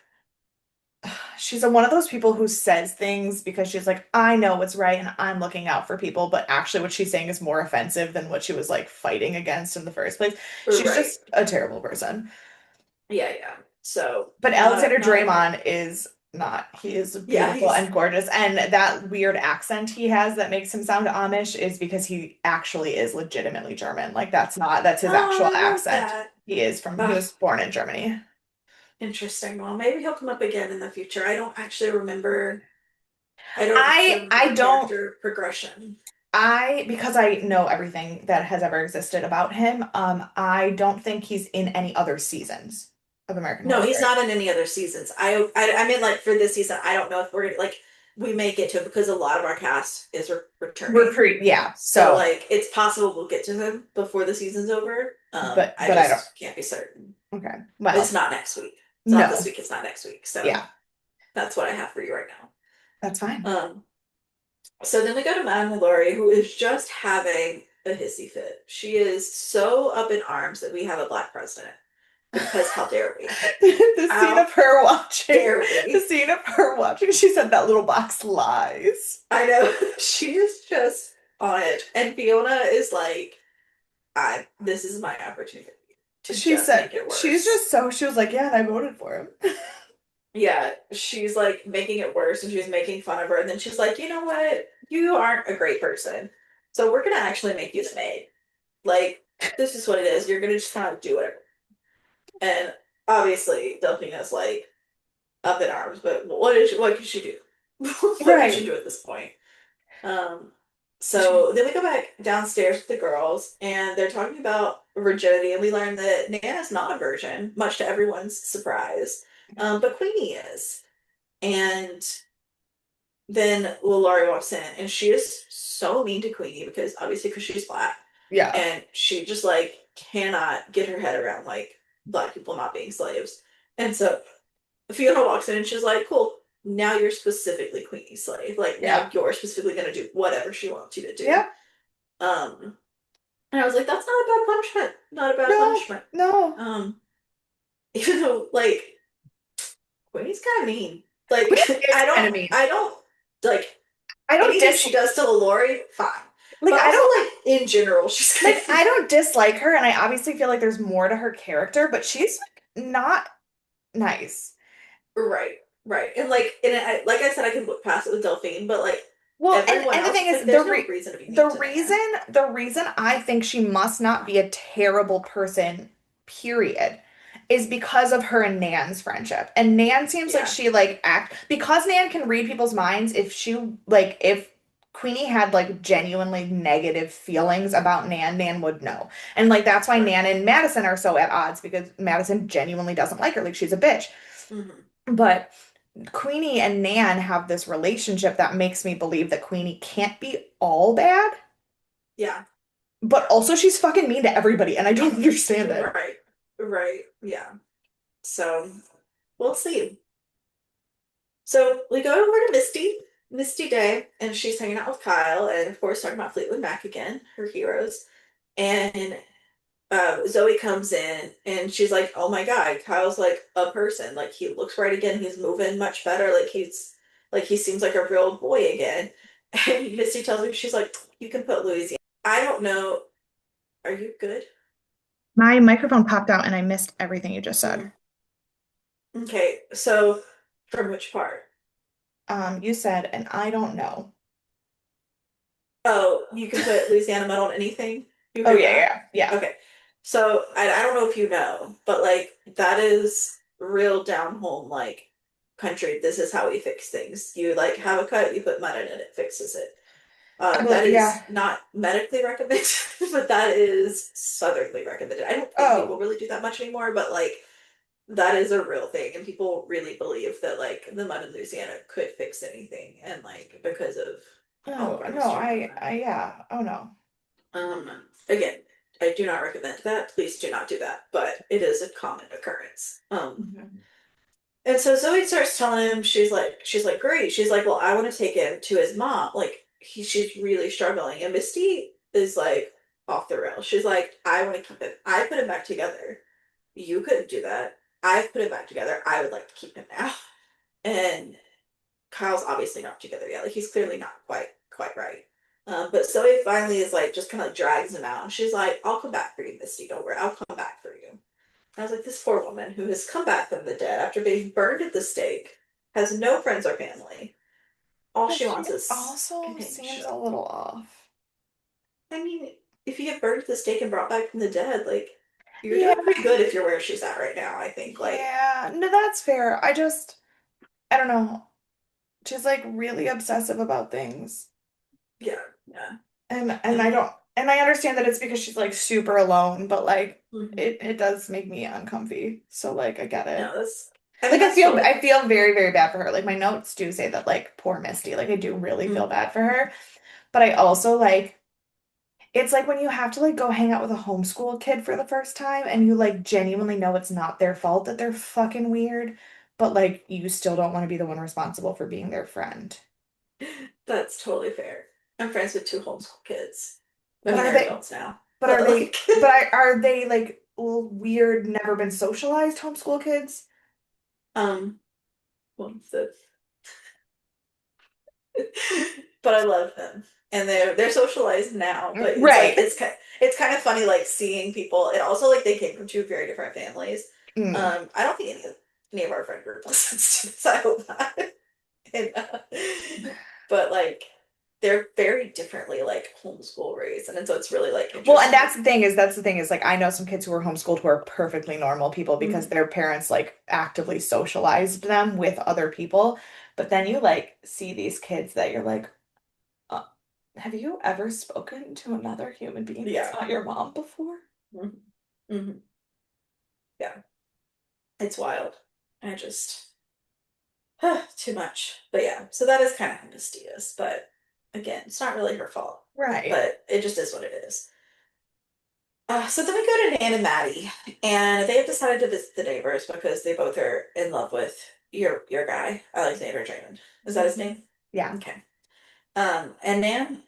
she's one of those people who says things because she's like, I know what's right and I'm looking out for people, but actually what she's saying is more offensive than what she was like fighting against in the first place. She's Right. just a terrible person. Yeah, yeah. So But not Alexander not a fan. Draymond is not. He is Yeah, beautiful he's and gorgeous. And that weird accent he has that makes him sound Amish is because he actually is legitimately German. Like that's his oh, actual I love accent. that. He Ugh, was born in Germany. interesting. Well, maybe he'll come up again in the future. I don't actually I remember don't character progression. because I know everything that has ever existed about him, I don't think he's in any other seasons of American No, Horror he's Story. not in any other seasons. I mean like for this season, I don't know if we're gonna like we may get to it because a lot of our cast is returning. Yeah, So so like it's possible we'll get to him before the season's over. I but I don't. just can't be certain. Okay. It's Well, not next week. It's not this no. week, it's not next week. So Yeah, that's what I have for you right that's fine. now. So then we go to Madame Laurie, who is just having a hissy fit. She is so up in arms that we have a black president. Because how dare we? The scene How of her watching, dare the we? scene of her watching, she said that little box lies. I know she is just on it. And Fiona is like, I this is my opportunity to She just said make it she's worse. just so she was like, yeah, and I voted for him. Yeah, she's like making it worse and she's making fun of her. And then she's like, you know what? You aren't a great person. So we're gonna actually make you the maid. Like, this is what it is. You're gonna just kind of do it. And obviously Delphina's like up in arms, but what can she do? What can she Right. do at this point? Um, so then we go back downstairs with the girls, and they're talking about virginity, and we learn that Nana's not a virgin, much to everyone's surprise. But Queenie is. And then Laurie walks in, and she is so mean to Queenie because she's black, Yeah. and she just like cannot get her head around like black people not being slaves. And so Fiona walks in and she's like, cool, now you're specifically Queenie's slave. Like Yeah. now you're specifically gonna do whatever she wants you to do. Yeah. Um and I was like, that's not a bad punishment. Not a bad No. punishment. No. Um, even though like Queenie's kinda mean. Like Queen is kind of mean. I don't like I don't anything dis she does to Lori, fine. like But I also don't like in general, she's kind like of I don't dislike her and I obviously feel like there's more to her character, but she's like not nice. right, right. Like I said, I can look past it with Delphine, but like Well, everyone and the else, thing it's is like there's no reason to be mean to Nan. the reason I think she must not be a terrible person, period, is because of her and Nan's friendship. And Nan seems like Yeah. she like act because Nan can read people's minds if she like if Queenie had like genuinely negative feelings about Nan, Nan would know. And like that's why Right. Nan and Madison are so at odds because Madison genuinely doesn't like her. Like she's a bitch. Hmm. But Queenie and Nan have this relationship that makes me believe that Queenie can't be all bad, Yeah. but also she's fucking mean to everybody, and I don't understand it. Right. Right. Yeah. So we'll see. So we go over to Misty Day, and she's hanging out with Kyle, and of course talking about Fleetwood Mac again, her heroes. And Zoe comes in, and she's like, "Oh my God, Kyle's like a person. Like he looks right again. He's moving much better. Like he seems like a real boy again." And Misty tells me, she's like, "You can put Louisiana." I don't know. Are you good? My microphone popped out and I missed everything you just said. Mm. Okay, so from which part? You said, and I don't know. Oh, you can put Louisiana metal on anything. You Oh heard yeah, that? yeah, yeah. Okay. So I don't know if you know, but like that is real down home like country. This is how we fix things. You like have a cut, you put mud in it, it fixes it. That Yeah. is not medically recommended, but that is southernly recommended. I don't think people Oh, really do that much anymore, but like that is a real thing, and people really believe that like the mud in Louisiana could fix anything, and like because of all of oh our no, history from that. yeah. Oh no. Again, I do not recommend that. Please do not do that, but it is a common occurrence. Mhm. And so Zoe starts telling him, she's like, great. She's like, well, I want to take him to his mom. Like she's really struggling. And Misty is like off the rails. She's like, I want to keep him. I put him back together. You couldn't do that. I've put him back together. I would like to keep him now. And Kyle's obviously not together yet. Like he's clearly not quite right. But Zoe finally is like just kind of like drags him out, and she's like, "I'll come back for you, Misty. Don't worry, I'll come back for you." I was like, this poor woman who has come back from the dead after being burned at the stake, has no friends or family. All But she she wants is also seems a companionship. little off. I mean, if you get burned at the stake and brought back from the dead, like you're Yeah, doing pretty good if you're where she's at right now. I think, like, yeah. No, that's fair. I don't know. She's like really obsessive about things. yeah, yeah, And I and don't and I understand that it's because she's like super alone, but like mhm. it does make me uncomfy. So like I get No, it. that's. I mean, Like that's totally I fine. feel very, very bad for her. Like my notes do say that like poor Misty. Like I do really feel Mhm. bad for her. But I also like it's like when you have to like go hang out with a homeschool kid for the first time and you like genuinely know it's not their fault that they're fucking weird, but like you still don't want to be the one responsible for being their friend. That's totally fair. I'm friends with two homeschool kids. I But mean, are they're they adults now, but are but they like, are they like little weird, never been socialized homeschool kids? um, well, but I love them, and they're socialized now. But it's like Right. it's kind of funny like seeing people, and also like they came from two very different families. Mm. I don't think any of our friend group listens to this. I hope not. And, but like they're very differently like homeschool raised, and so it's really like Well, and interesting to. that's the thing is like I know some kids who are homeschooled who are perfectly normal people because Mhm. their parents like actively socialized them with other people. But then you like see these kids that you're like, uh, have you ever spoken to another human being that's Yeah. not your mom before? Mhm. Mhm. Yeah. It's wild. I just too much. But yeah, so that is kind of how Misty is. But again, it's not really her fault. Right. But it just is what it is. So then we go to Nan and Maddie, and they have decided to visit the neighbors because they both are in love with your guy, Alexander Draymond. Is that his Mhm. name? Yeah. Okay. And Nan,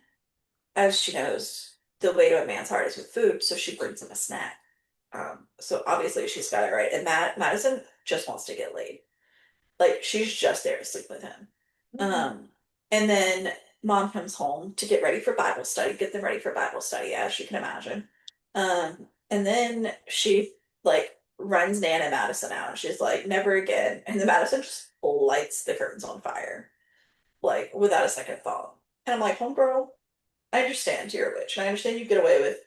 as she knows, the way to a man's heart is with food, so she brings him a snack. So obviously she's got it right. And Madison just wants to get laid. Like she's just there to sleep with him. Mhm. Um, and then mom comes home to get ready for Bible study, get them ready for Bible study, as you can imagine. And then she like runs Nan and Madison out, and she's like, never again. And then Madison just lights the curtains on fire, like without a second thought. And I'm like, homegirl, I understand you're a witch, and I understand you get away with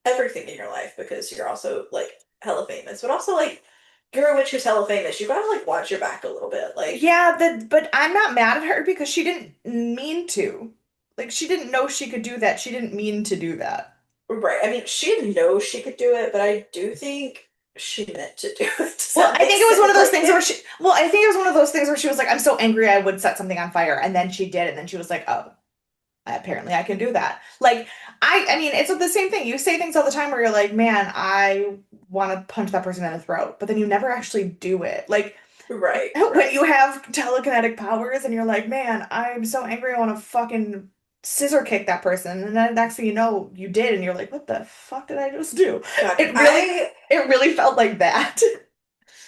everything in your life because you're also like hella famous, but also like you're a witch who's hella famous. You gotta like watch your back a little bit. Like, Yeah, but I'm not mad at her because she didn't mean to. Like she didn't know she could do that. She didn't mean to do that. Right. I mean, she didn't know she could do it, but I do think she meant to do it. Does Well, that I make think it was one sense? of those Like, things where I think it was one of those things where she was like, I'm so angry I would set something on fire. And then she did. And then she was like, oh, apparently I can do that. Like, I mean, it's the same thing. You say things all the time where you're like, man, I want to punch that person in the throat, but then you never actually do it. Like, right, when right. you have telekinetic powers and you're like, man, I'm so angry, I want to fucking scissor kick that person. And then next thing you know, you did, and you're like, what the fuck did I just do? God, It really, it really felt like that.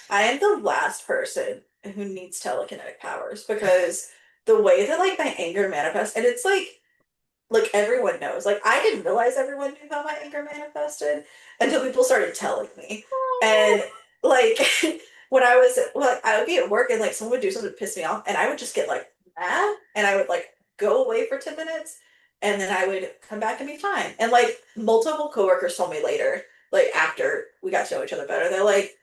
I am the last person who needs telekinetic powers because the way that like my anger manifests, and it's like everyone knows. Like I didn't realize everyone knew how my anger manifested until people started telling me. And like when I was well, I would be at work and like someone would do something to piss me off and I would just get like mad and I would like go away for 10 minutes and then I would come back and be fine. And like multiple coworkers told me later, like after we got to know each other better, they're like,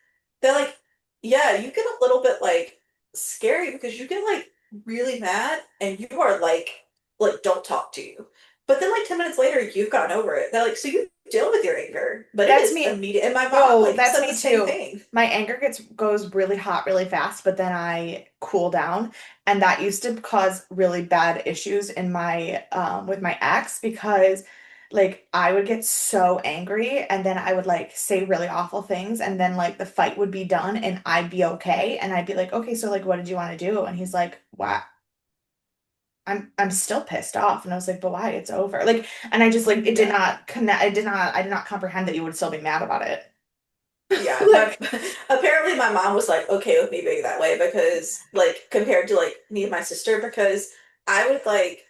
yeah, you get a little bit like scary because you get like really mad and you are like don't talk to you. But then like 10 minutes later, you've gotten over it. They're like, so you deal with your anger, but it That's is me. immediate. And my mom No, like that's said the me same too. thing. My anger goes really hot really fast, but then I cool down, and that used to cause really bad issues in my with my ex because like I would get so angry and then I would like say really awful things and then like the fight would be done and I'd be okay and I'd be like, "Okay, so like what did you want to do?" And he's like, "Wow, I'm still pissed off." And I was like, "But why? It's over." Like, and I just like it did Yeah. not connect. I did not comprehend that you would still be mad about it. Yeah. My Like, apparently my mom was like okay with me being that way because like compared to like me and my sister, because I would like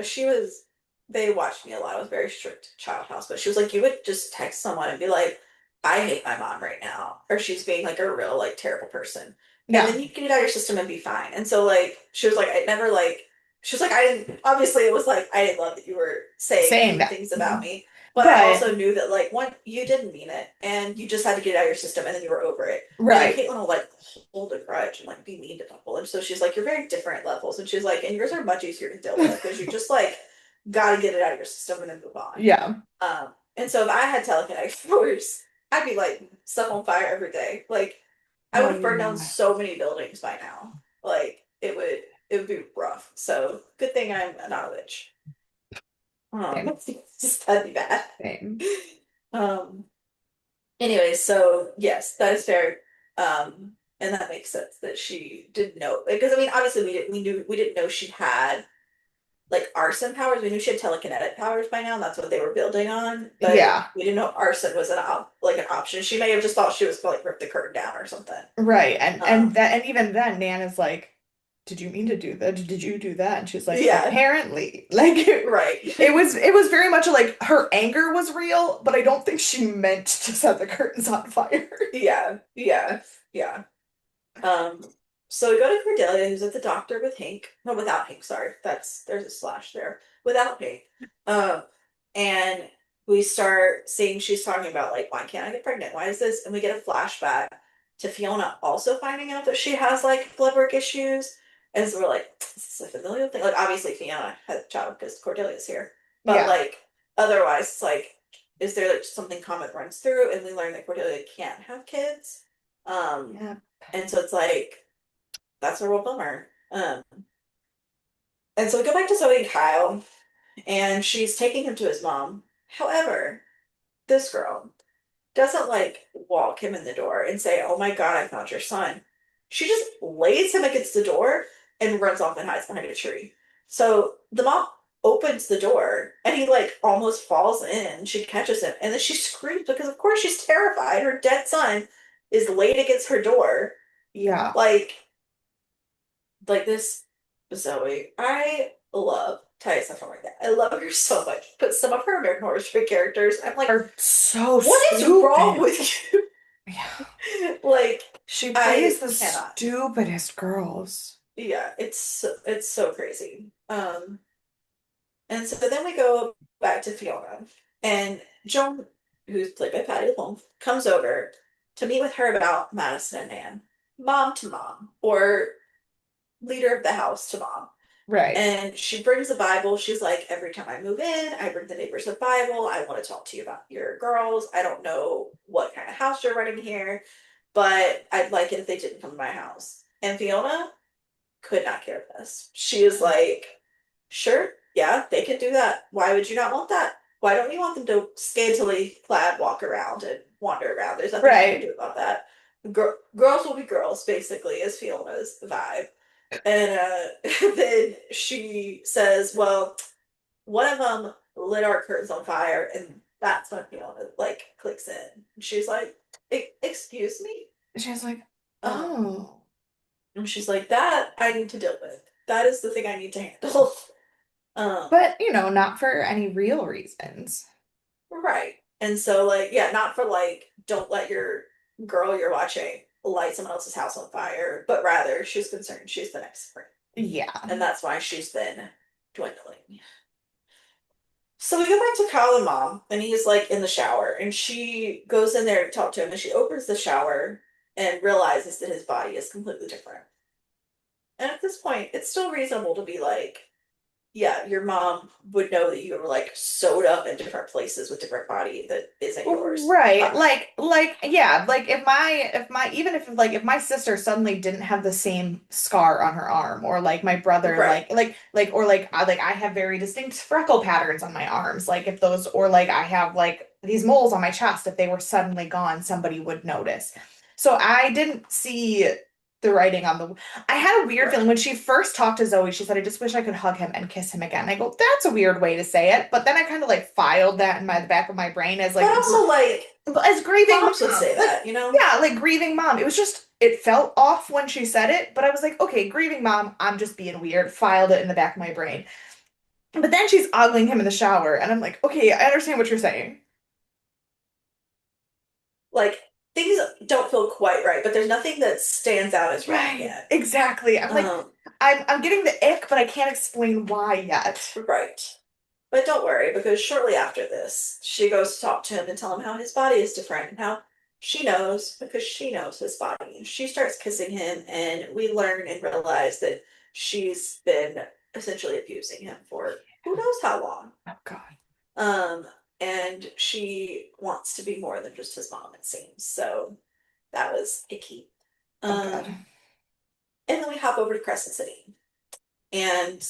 she was they watched me a lot. I was a very strict child house, but she was like, you would just text someone and be like, I hate my mom right now. Or she's being like a real like terrible person. And yeah, then you get it out of your system and be fine. And so like she was like, I never like she was like, I didn't obviously it was like I didn't love that you were saying saying mean that. things about me. But I But also knew that like one, you didn't mean it and you just had to get it out of your system and then you were over it. And then right. Caitlin will like hold a grudge and like be mean to people. And so she's like, you're very different levels. And she's like, and yours are much easier to deal with because you just like gotta get it out of your system and then move on. Yeah. And so if I had telekinetic powers, I'd be like stuff on fire every day. Like I would Oh, have you burned know down it. so many buildings by now. Like it would be rough. So good thing I'm not a witch. Same. That'd be bad. Same. Um anyway, so yes, that is fair. And that makes sense that she didn't know because I mean obviously we didn't know she had like arson powers. We knew she had telekinetic powers by now, and that's what they were building on. But Yeah. we didn't know arson was like an option. She may have just thought she was going to like rip the curtain down or something. Right. Um, And even then Nan is like, "Did you mean to do that? Did you do that?" And she's like, yeah, "Apparently." Like right. it was very much like her anger was real, but I don't think she meant to set the curtains on fire. Yeah, yeah, yeah. Um, so we go to Cordelia, who's at the doctor with Hank. No, without Hank, sorry. There's a slash there. Without Hank. Um, and we start seeing she's talking about like, why can't I get pregnant? Why is this? And we get a flashback to Fiona also finding out that she has like blood work issues. And so we're like, is this a familial thing? Like obviously Fiona had a child because Cordelia's here. But Yeah. like otherwise it's like, is there like something common that runs through? And we learn that Cordelia can't have kids. Um, Yeah. and so it's like, that's a real bummer. And so we go back to Zoe and Kyle, and she's taking him to his mom. However, this girl doesn't like walk him in the door and say, oh my God, I found your son. She just lays him against the door and runs off and hides behind a tree. So the mom opens the door and he like almost falls in. She catches him and then she screams because, of course, she's terrified. Her dead son is laid against her door. Yeah. Like, like this Zoe, I love Taya stuff like that. I love her so much. But some of her American Horror Story characters, I'm like, Are so what is wrong stupid. with you? Yeah. Like, She plays I the cannot. stupidest girls. Yeah, it's so crazy. And so then we go back to Fiona, and Joan, who's played by Patty LuPone, comes over to meet with her about Madison and Nan, mom to mom, or leader of the house to mom. Right. And she brings the Bible. She's like, every time I move in, I bring the neighbors the Bible. I want to talk to you about your girls. I don't know what kind of house you're running here, but I'd like it if they didn't come to my house. And Fiona could not care less. She is like, sure, yeah, they can do that. Why would you not want that? Why don't you want them to scantily clad walk around and wander around? There's nothing you can Right. do about that. Girls will be girls, basically, is Fiona's vibe. And then she says, well, one of them lit our curtains on fire, and that's when Fiona like clicks in. She's like, excuse me? She was like, Um, oh. and she's like, that I need to deal with. That is the thing I need to handle. Um, But, not for any real reasons. right. And so like, yeah, not for like, don't let your girl you're watching light someone else's house on fire, but rather she's concerned she's the next spring. Yeah. And that's why she's been dwindling. So we go back to Kyle and mom, and he's like in the shower, and she goes in there to talk to him, and she opens the shower and realizes that his body is completely different. And at this point, it's still reasonable to be like, yeah, your mom would know that you were like sewed up in different places with different body that isn't yours. Right. Fine. Yeah, like even if my sister suddenly didn't have the same scar on her arm, or like my brother, Right. like I have very distinct freckle patterns on my arms, like if those, or like I have like these moles on my chest, if they were suddenly gone, somebody would notice. So I didn't see the writing on the. I had a weird feeling Right. when she first talked to Zoe. She said, "I just wish I could hug him and kiss him again." I go, "That's a weird way to say it." But then I kind of like filed that in the back of my brain as But like also like as grieving moms would mom. say Like, that, you know? yeah, like grieving mom. It was just it felt off when she said it, but I was like, okay, grieving mom. I'm just being weird. Filed it in the back of my brain. But then she's ogling him in the shower, and I'm like, okay, I understand what you're saying. Like things don't feel quite right, but there's nothing that stands out as wrong Right, yet. exactly. I'm like, Um, I'm getting the ick, but I can't explain why yet. right. But don't worry, because shortly after this, she goes to talk to him and tell him how his body is different and how she knows because she knows his body. She starts kissing him, and we learn and realize that she's been essentially abusing him for who knows how long. Oh God. Um, and she wants to be more than just his mom, it seems. So that was icky. Oh God. Um, and then we hop over to Crescent City. And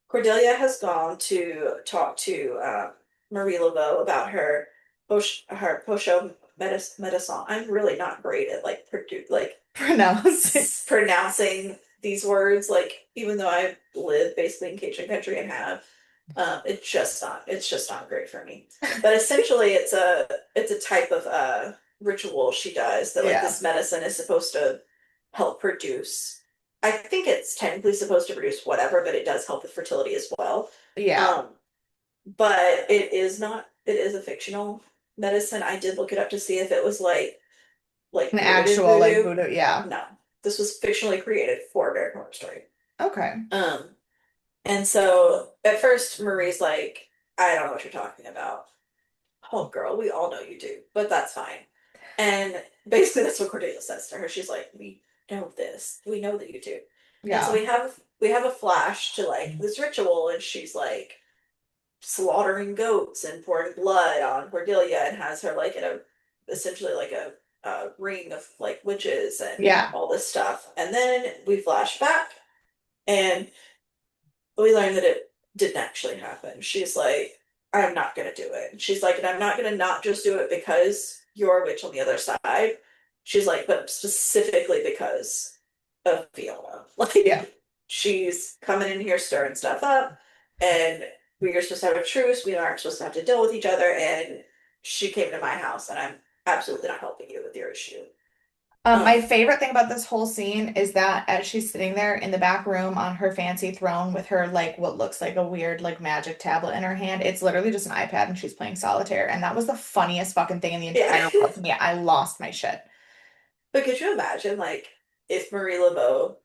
Cordelia has gone to talk to Marie Laveau about her post medicine. I'm really not great at like Pronouncing. pronouncing these words. Like even though I live basically in Cajun country and have, it's just not great for me. But essentially, it's a type of ritual she does that like Yeah. this medicine is supposed to help produce. I think it's technically supposed to produce whatever, but it does help with fertility as well. Yeah. Um, but it is not. It is a fictional medicine. I did look it up to see if it was like An rooted in actual like voodoo. voodoo. Yeah. No, this was fictionally created for American Horror Story. Okay. Um, and so at first Marie's like, I don't know what you're talking about. Oh, girl, we all know you do, but that's fine. And basically, that's what Cordelia says to her. She's like, "We know this. We know that you do." And so Yeah. we have a flash to like this ritual, and she's like slaughtering goats and pouring blood on Cordelia, and has her like in a essentially like a ring of like witches and Yeah. all this stuff. And then we flash back, and we learn that it didn't actually happen. She's like, I'm not gonna do it. She's like, and I'm not gonna not just do it because you're a witch on the other side. She's like, but specifically because of Fiona. Yeah. Like, she's coming in here stirring stuff up, and we are supposed to have a truce. We aren't supposed to have to deal with each other, and she came to my house, and I'm absolutely not helping you with your issue. My Um, favorite thing about this whole scene is that as she's sitting there in the back room on her fancy throne with her like what looks like a weird like magic tablet in her hand, it's literally just an iPad and she's playing solitaire. And that was the funniest fucking thing in the yeah. entire world to me. I lost my shit. But could you imagine, like, if Marie Laveau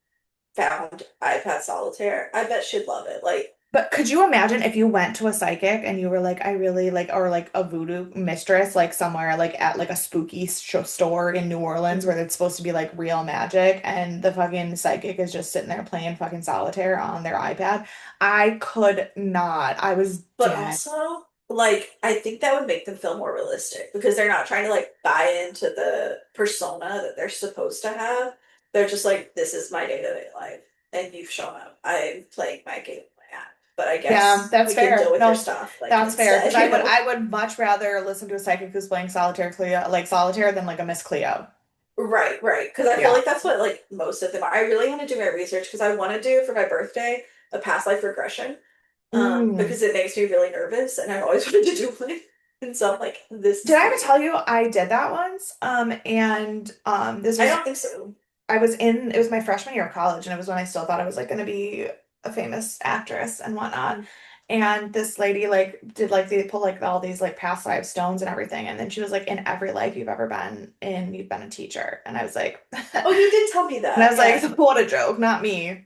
found iPad Solitaire? I bet she'd love it. Like, But could you imagine if you went to a psychic and you were like, I really like, or like a voodoo mistress, like somewhere like at like a spooky store in New Orleans where Mhm. it's supposed to be like real magic and the fucking psychic is just sitting there playing fucking solitaire on their iPad? I could not. I was But dead. also, like, I think that would make them feel more realistic because they're not trying to like buy into the persona that they're supposed to have. They're just like, this is my day-to-day life, and you've shown up. I'm playing my game, my act. But I Yeah, guess that's we can deal fair. with your No, stuff, like that's fair. Because instead, I you would know? I would much rather listen to a psychic who's playing solitaire Cleo like solitaire than like a Miss Cleo. Right, right. Because I feel Yeah. like that's what like most of them are. I really want to do my research because I want to do for my birthday a past life regression. Mm. Because it makes me really nervous, and I've always wanted to do one. And so I'm like, this Did is I the ever year. tell you I did that once? And this I was don't think so. I was in it was my freshman year of college and it was when I still thought I was like gonna be a famous actress and whatnot. Mm. And this lady like did like they pull like all these like past life stones and everything. And then she was like, in every life you've ever been in, you've been a teacher. And I was like Oh, you did tell me and I that. was Yeah. like, what a joke, not me.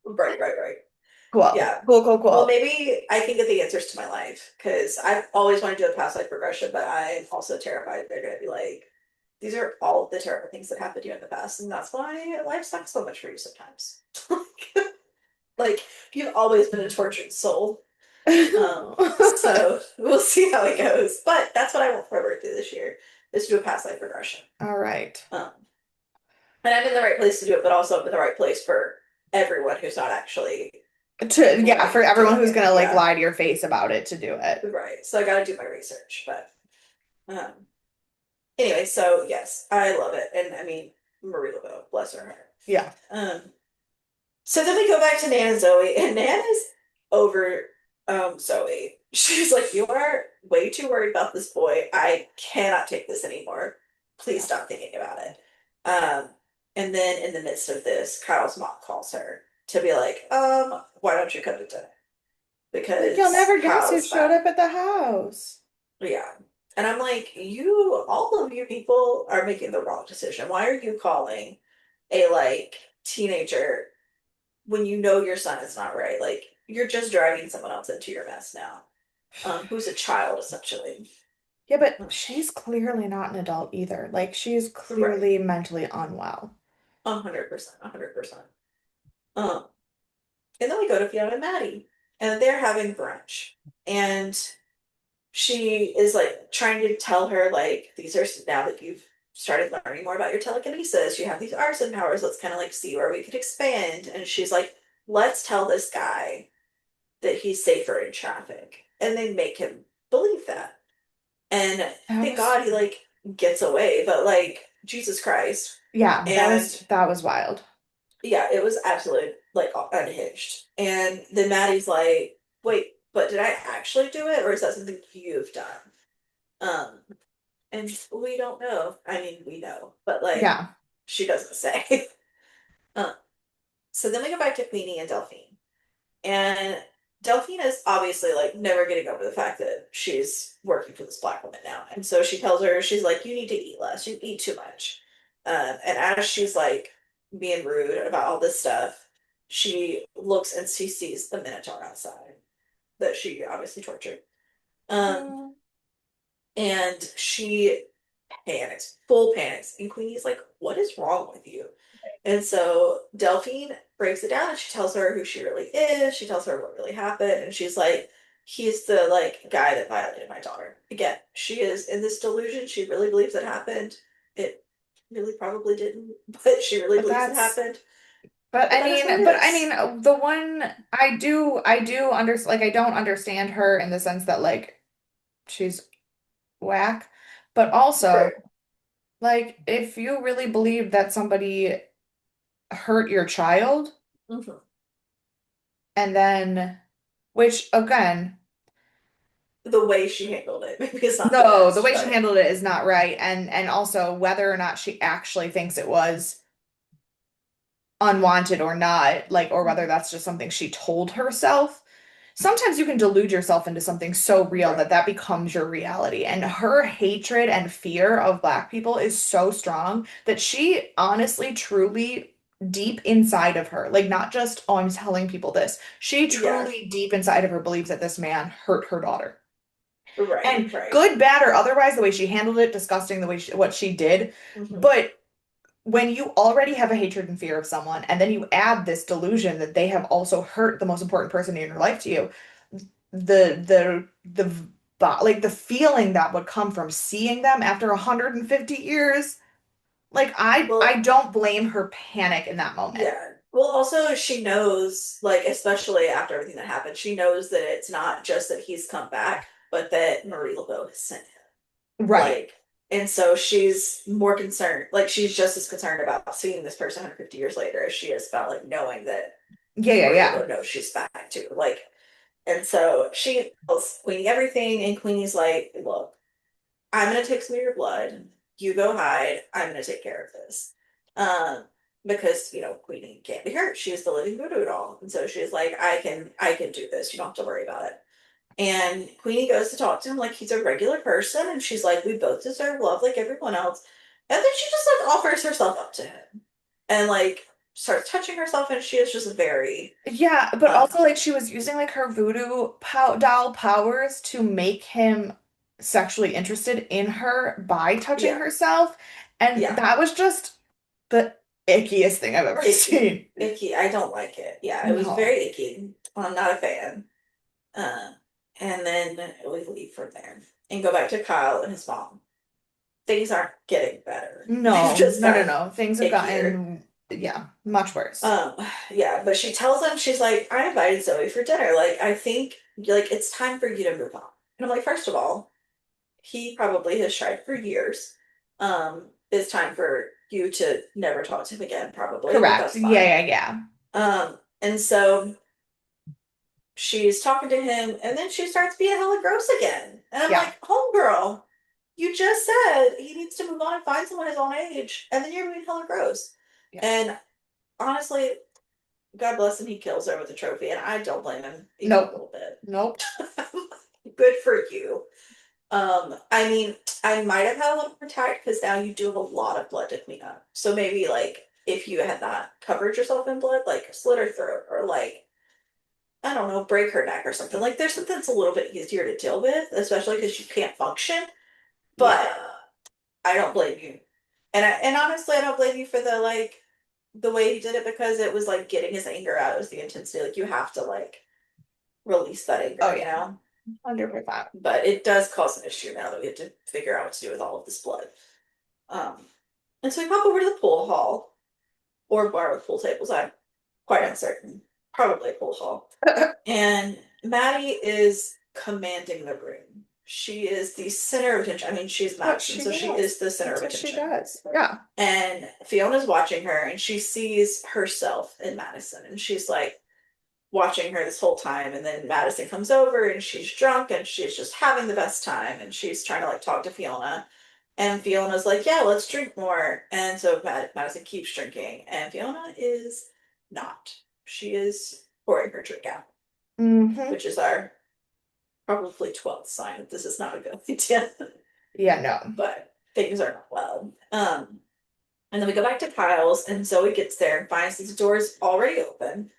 Right, right, right. Cool. Yeah. Cool, cool, Well, cool. maybe I can get the answers to my life because I've always wanted to do a past life regression, but I'm also terrified they're going to be like, these are all of the terrible things that happened to you in the past, and that's why life sucks so much for you sometimes. Like, you've always been a tortured soul. So we'll see how it goes. But that's what I want for my birthday this year, is to do a past life regression. All right. Um, and I'm in the right place to do it, but also I'm in the right place for everyone who's not actually Yeah, for everyone doing who's it. gonna like Yeah, lie to your face about it to do it. right. So I got to do my research. But um, anyway, so yes, I love it. And I mean, Marie Laveau, bless her heart. Yeah. Um, So then we go back to Nan and Zoe, and Nan is over Zoe. She's like, you are way too worried about this boy. I cannot take this anymore. Please Yeah. stop thinking about it. Um, and then in the midst of this, Kyle's mom calls her to be like, why don't you come to dinner? Like you'll Because never guess Kyle who is showed back. up at the house. Yeah. And I'm like, all of you people are making the wrong decision. Why are you calling a like teenager when you know your son is not right? Like, you're just dragging someone else into your mess now, who's a child essentially. Yeah, but she's clearly not an adult either. Like she's Right. clearly mentally unwell. 100%, 100%. Um, and then we go to Fiona and Maddie, and they're having brunch, and she is like trying to tell her like, these are now that you've started learning more about your telekinesis, you have these arson powers. Let's kind of like see where we could expand. And she's like, let's tell this guy that he's safer in traffic, and they make him believe that. And That thank was God he like gets away, but like Jesus Christ. yeah, And that was wild. yeah, it was absolutely like unhinged. And then Maddie's like, wait, but did I actually do it, or is that something you've done? Um, and we don't know. I mean, we know, but like Yeah. she doesn't say. um, so then we go back to Queenie and Delphine. And Delphine is obviously like never getting over the fact that she's working for this black woman now. And so she tells her, she's like, you need to eat less, you eat too much. And as she's like being rude about all this stuff, she looks and she sees the Minotaur outside that she obviously tortured. Um, Mm. and she panics, full panics. And Queenie's like, what is wrong with you? And so Delphine breaks it down and she tells her who she really is. She tells her what really happened. And she's like, he's the like guy that violated my daughter. Again, she is in this delusion. She really believes it happened. It really probably didn't, but she really But believes it that's happened. But that is what it is. the one I do understand like I don't understand her in the sense that like she's whack, but also Right. like if you really believe that somebody hurt your child Mhm. and then which again The way she handled it maybe it's not the no, the best, way she but handled it is not right. And also whether or not she actually thinks it was unwanted or not, like, or whether Mhm. that's just something she told herself. Sometimes you can delude yourself into something so real Right. that that becomes your reality. And her hatred and fear of Black people is so strong that she honestly, truly deep inside of her, like not just, oh, I'm telling people this. She Yeah. truly deep inside of her believes that this man hurt her daughter. Right, And right. good, bad, or otherwise, the way she handled it, disgusting the way what she did. Hmm. But when you already have a hatred and fear of someone, and then you add this delusion that they have also hurt the most important person in your life to you, the like the feeling that would come from seeing them after 150 years, like I Well, don't blame her panic in that moment. yeah. Well, also she knows, like, especially after everything that happened, she knows that it's not just that he's come back, but that Marie Laveau has sent him. Right. Like, and so she's more concerned, like, she's just as concerned about seeing this person 150 years later as she is about, like, knowing that Yeah, yeah, Marie yeah. Laveau knows she's back too. Like, and so she tells Queenie everything, and Queenie's like, look, I'm gonna take some of your blood. You go hide. I'm gonna take care of this. Um, because Queenie can't be hurt. She is the living voodoo doll, and so she's like, I can do this. You don't have to worry about it. And Queenie goes to talk to him like he's a regular person, and she's like, we both deserve love like everyone else. And then she just like offers herself up to him, and like starts touching herself, and she is just very Yeah, but also like she uncomfortable. was using like her voodoo doll powers to make him sexually interested in her by touching Yeah, herself, and yeah. that was just the ickiest thing I've ever Icky, seen. icky. I don't like it. Yeah, it was No. very icky. I'm not a fan. Uh, and then we leave from there and go back to Kyle and his mom. Things aren't getting better. They've No, just no, no, gotten no. Things have ickier. gotten, yeah, much worse. Um, yeah, but she tells him, she's like, I invited Zoe for dinner. Like, I think like it's time for you to move on. And I'm like, first of all, he probably has tried for years. It's time for you to never talk to him again, probably, but Correct. that's Yeah, fine. yeah, yeah. And so she's talking to him, and then she starts being hella gross again. And I'm Yeah. like, homegirl, you just said he needs to move on and find someone his own age, and then you're being hella gross. Yeah. And honestly, God bless him, he kills her with a trophy, and I don't blame him even a Nope. little bit. Nope. Good for you. I mean, I might have had a little more tact because now you do have a lot of blood to clean up. So maybe like if you had not covered yourself in blood, like slit her throat or like I don't know, break her neck or something. Like there's something that's a little bit easier to deal with, especially because you can't function. But Yeah. I don't blame you. And honestly, I don't blame you for the like the way he did it because it was like getting his anger out. It was the intensity. Like you have to like release that Oh anger, you yeah. know? 100%. But it does cause an issue now that we have to figure out what to do with all of this blood. Um, and so we pop over to the pool hall or bar with pool tables. I'm quite uncertain. Probably a pool hall. And Maddie is commanding the room. She is the center of attention. I mean, she's What Madison, she so she is does. the center That's of what she attention. does. Yeah. And Fiona's watching her and she sees herself in Madison. And she's like watching her this whole time. And then Madison comes over and she's drunk and she's just having the best time. And she's trying to like talk to Fiona. And Fiona's like, yeah, let's drink more. And so Madison keeps drinking. And Fiona is not. She is pouring her drink out, Hmm. which is our probably 12th sign that this is not a good idea. Yeah, no. But things are not well. And then we go back to Kyle's, and Zoe gets there and finds these doors already open.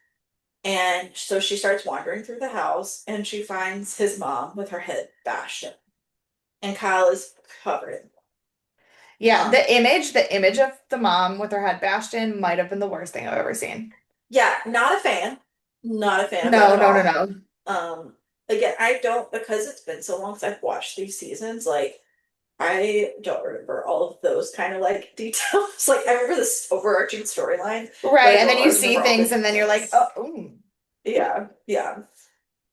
And so she starts wandering through the house, and she finds his mom with her head bashed in. And Kyle is covered in blood. Yeah, the image of the mom with her head bashed in might have been the worst thing I've ever seen. Yeah, not a fan. Not a fan of that No, at no, no, all. no. Um, again, I don't because it's been so long since I've watched these seasons, like I don't remember all of those kind of like details. Like I remember this overarching storyline, but Right, I and don't then you always see remember all the things and then you're like, details. oh, ooh. Yeah, yeah.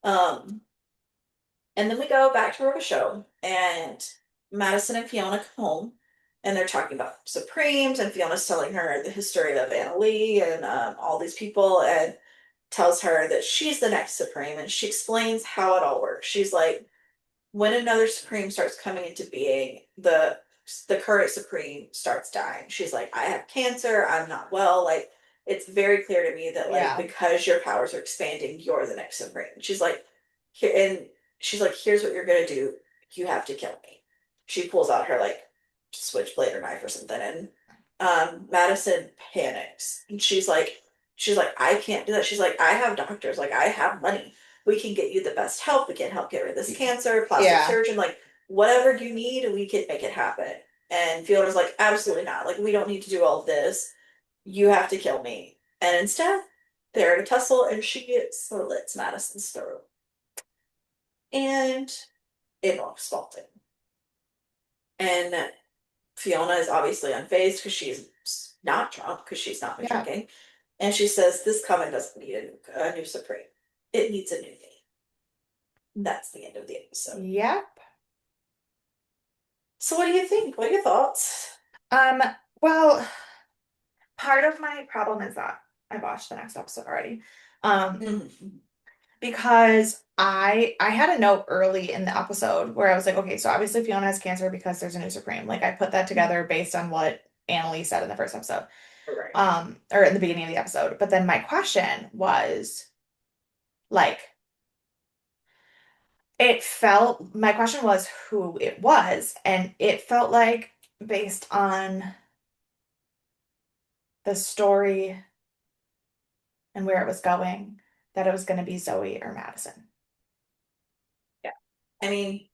Um, and then we go back to our show, and Madison and Fiona come home, and they're talking about Supremes, and Fiona's telling her the history of Anna Lee and all these people, and tells her that she's the next Supreme, and she explains how it all works. She's like, when another Supreme starts coming into being, the current Supreme starts dying. She's like, I have cancer, I'm not well. Like, it's very clear to me that like Yeah. because your powers are expanding, you're the next Supreme. She's like, here and she's like, here's what you're gonna do. You have to kill me. She pulls out her like switchblade or knife or something and Madison panics. And she's like, I can't do that. She's like, I have doctors, like I have money. We can get you the best help. We can help get rid of this cancer, plastic Yeah. surgeon, like whatever you need, we can make it happen. And Fiona's like, absolutely not. Like, we don't need to do all of this. You have to kill me. And instead, they're in a tussle and she slits Madison's throat. And it involves faulting. And Fiona is obviously unfazed because she's not drunk, because she's not been Yeah. drinking. And she says, this coven doesn't need a new supreme. It needs a new name. That's the end of the episode. Yep. So what do you think? What are your thoughts? Um, well, part of my problem is that I watched the next episode already. Um, Mhm. because I had a note early in the episode where I was like, okay, so obviously Fiona has cancer because there's a new Supreme. Like I put that together based on what Annalise said in the first episode. Right. Or in the beginning of the episode. But then my question was like, my question was who it was, and it felt like based on the story and where it was going, that it was going to be Zoe or Madison. Yeah. I mean,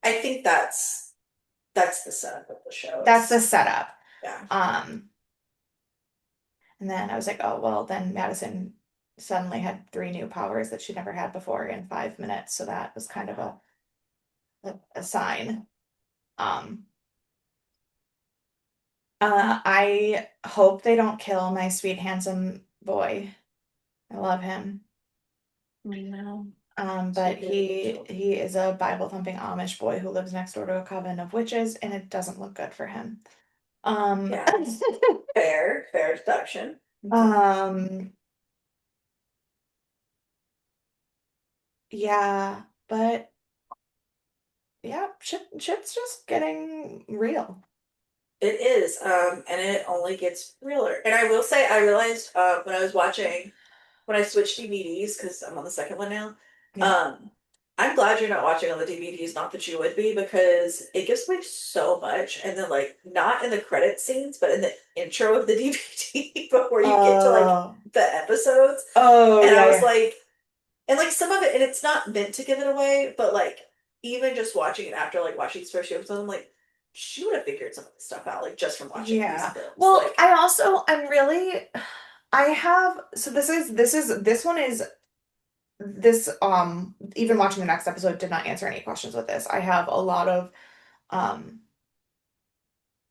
I think that's the setup of the show. That's the It's setup. yeah. Um, and then I was like, oh, well, then Madison suddenly had three new powers that she never had before in 5 minutes. So that was kind of a sign. Um, I hope they don't kill my sweet, handsome boy. I love him. I know. But Sweet beautiful children. he is a Bible thumping Amish boy who lives next door to a coven of witches, and it doesn't look good for him. Um, Yeah. Fair deduction. Okay. um, yeah, but yeah, shit's just getting real. It is, and it only gets realer. And I will say, I realized when I was watching, when I switched DVDs, because I'm on the second one now, Yeah. um, I'm glad you're not watching on the DVDs, not that you would be, because it gives away so much. And then, like, not in the credit scenes, but in the intro of the DVD before you get to, like, Oh, the episodes. oh And yeah, I was yeah, like, and like some of it, and it's not meant to give it away, but like even just watching it after like watching these first few episodes, I'm like, she would have figured some of this stuff out, like just from watching these yeah. films. Well, Like, I'm really, I have, so this one is this even watching the next episode did not answer any questions with this. I have a lot of um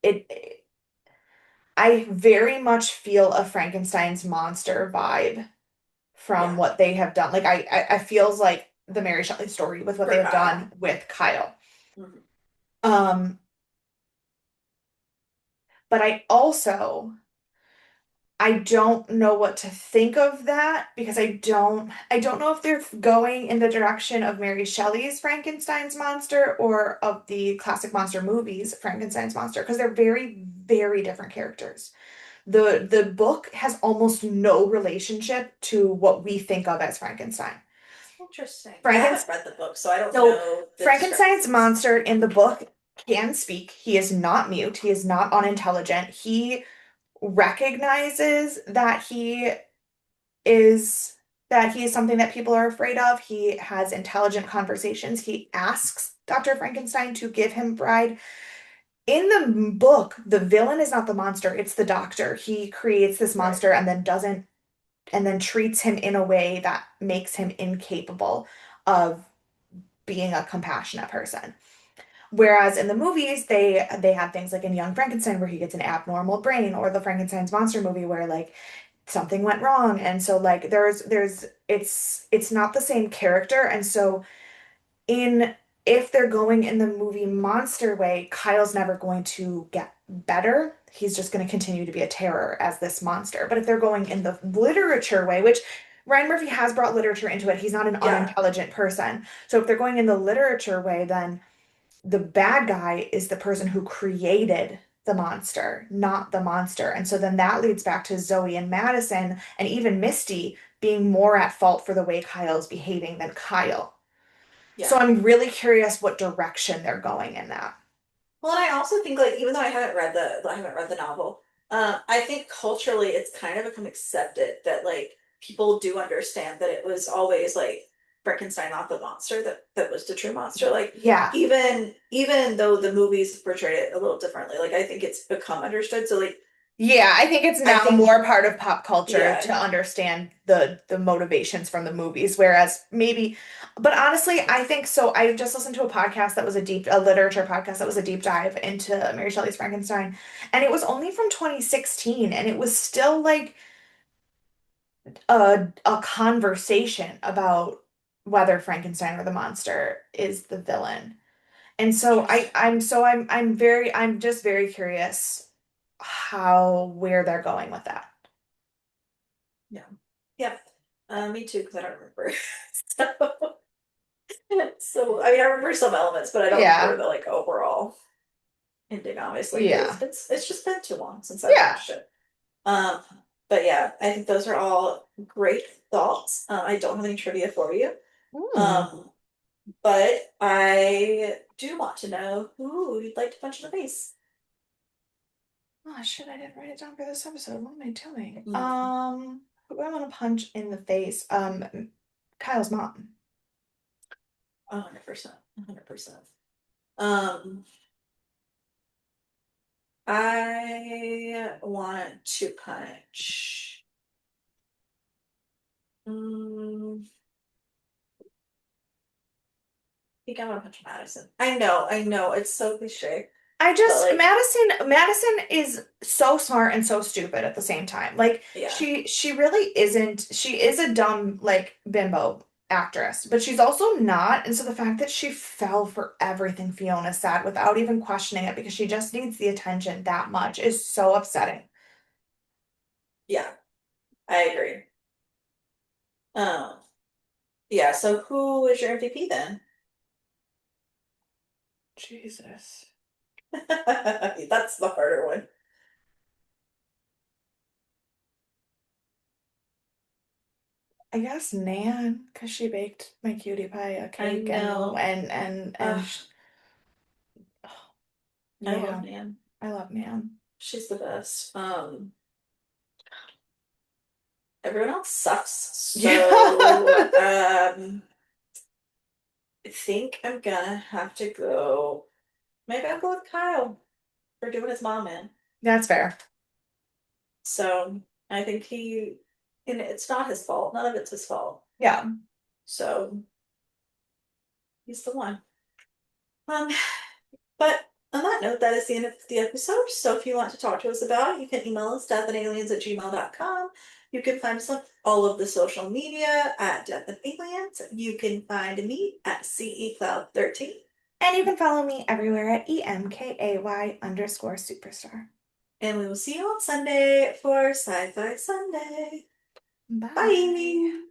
it I very much feel a Frankenstein's monster vibe from yeah, what they have done. Like I feels like the Mary Shelley story with what they for have Kyle. done with Kyle. Mhm. Um but I don't know what to think of that because I don't know if they're going in the direction of Mary Shelley's Frankenstein's monster or of the classic monster movies Frankenstein's monster because they're very different characters. The book has almost no relationship to what we think of as Frankenstein. Interesting. I haven't Frankenstein read the book, so I don't so know the Frankenstein's discrepancies. monster in the book can speak. He is not mute. He is not unintelligent. He recognizes is that he is something that people are afraid of. He has intelligent conversations. He asks Dr. Frankenstein to give him bride. In the book, the villain is not the monster, it's the doctor. He creates this Right. monster and then treats him in a way that makes him incapable of being a compassionate person. Whereas in the movies, they have things like in Young Frankenstein where he gets an abnormal brain, or the Frankenstein's monster movie where like something went wrong, and so like there's it's not the same character, and so in if they're going in the movie monster way, Kyle's never going to get better. He's just going to continue to be a terror as this monster. But if they're going in the literature way, which Ryan Murphy has brought literature into it, he's not an Yeah. unintelligent person. So if they're going in the literature way, then the bad guy is the person who created the monster, not the monster. And so then that leads back to Zoe and Madison and even Misty being more at fault for the way Kyle's behaving than Kyle. So Yeah. I'm really curious what direction they're going in that. Well, and I also think like even though I haven't read the novel, I think culturally it's kind of become accepted that like people do understand that it was always like Frankenstein, not the monster, that was the true monster. Like Yeah. even though the movies portrayed it a little differently, like I think it's become understood. So like Yeah, I think it's I now think more part of pop culture to yeah, understand the motivations from the movies, whereas maybe, but honestly, I think so. I just listened to a podcast that was a literature podcast that was a deep dive into Mary Shelley's Frankenstein, and it was only from 2016, and it was still like a conversation about whether Frankenstein or the monster is the villain. And so interesting. I'm just very curious where they're going with that. Yeah. Yep. Me too, because I don't remember. So I mean I remember some elements, but I don't remember Yeah. the like overall ending, obviously, because Yeah. it's just been too long since I've Yeah. watched it. Um, but yeah, I think those are all great thoughts. I don't have any trivia for you. Hmm. Um, but I do want to know who you'd like to punch in the face. Oh shit, I didn't write it down for this episode. What am I doing? Mm. Who do I want to punch in the face? Kyle's mom. 100%. 100%. Um, I want to punch. Mm, I think I want to punch Madison. I know, it's so cliche, but like, Madison is so smart and so stupid at the same time. Like yeah, she really isn't, she is a dumb like bimbo actress, but she's also not. And so the fact that she fell for everything Fiona said without even questioning it because she just needs the attention that much is so upsetting. yeah, I agree. Um, yeah, so who is your MVP then? Jesus. That's the harder one. I guess Nan, because she baked my cutie pie a I cake know. Ugh, I love yeah, Nan. I love Nan. She's the best. Everyone else sucks. So, Yeah. I think I'm gonna have to go. Maybe I'll go with Kyle for doing his mom in. That's fair. So I think and it's not his fault. None of it's his fault. Yeah. So he's the one. Um, but on that note, that is the end of the episode. So if you want to talk to us about it, you can email us deathandaliens@gmail.com. You can find us on all of the social media at Death and Aliens. You can find me at CECloud13. And you can follow me everywhere at EMKAY_superstar. And we will see you on Sunday for Sci-Fi Sunday. Bye. Bye.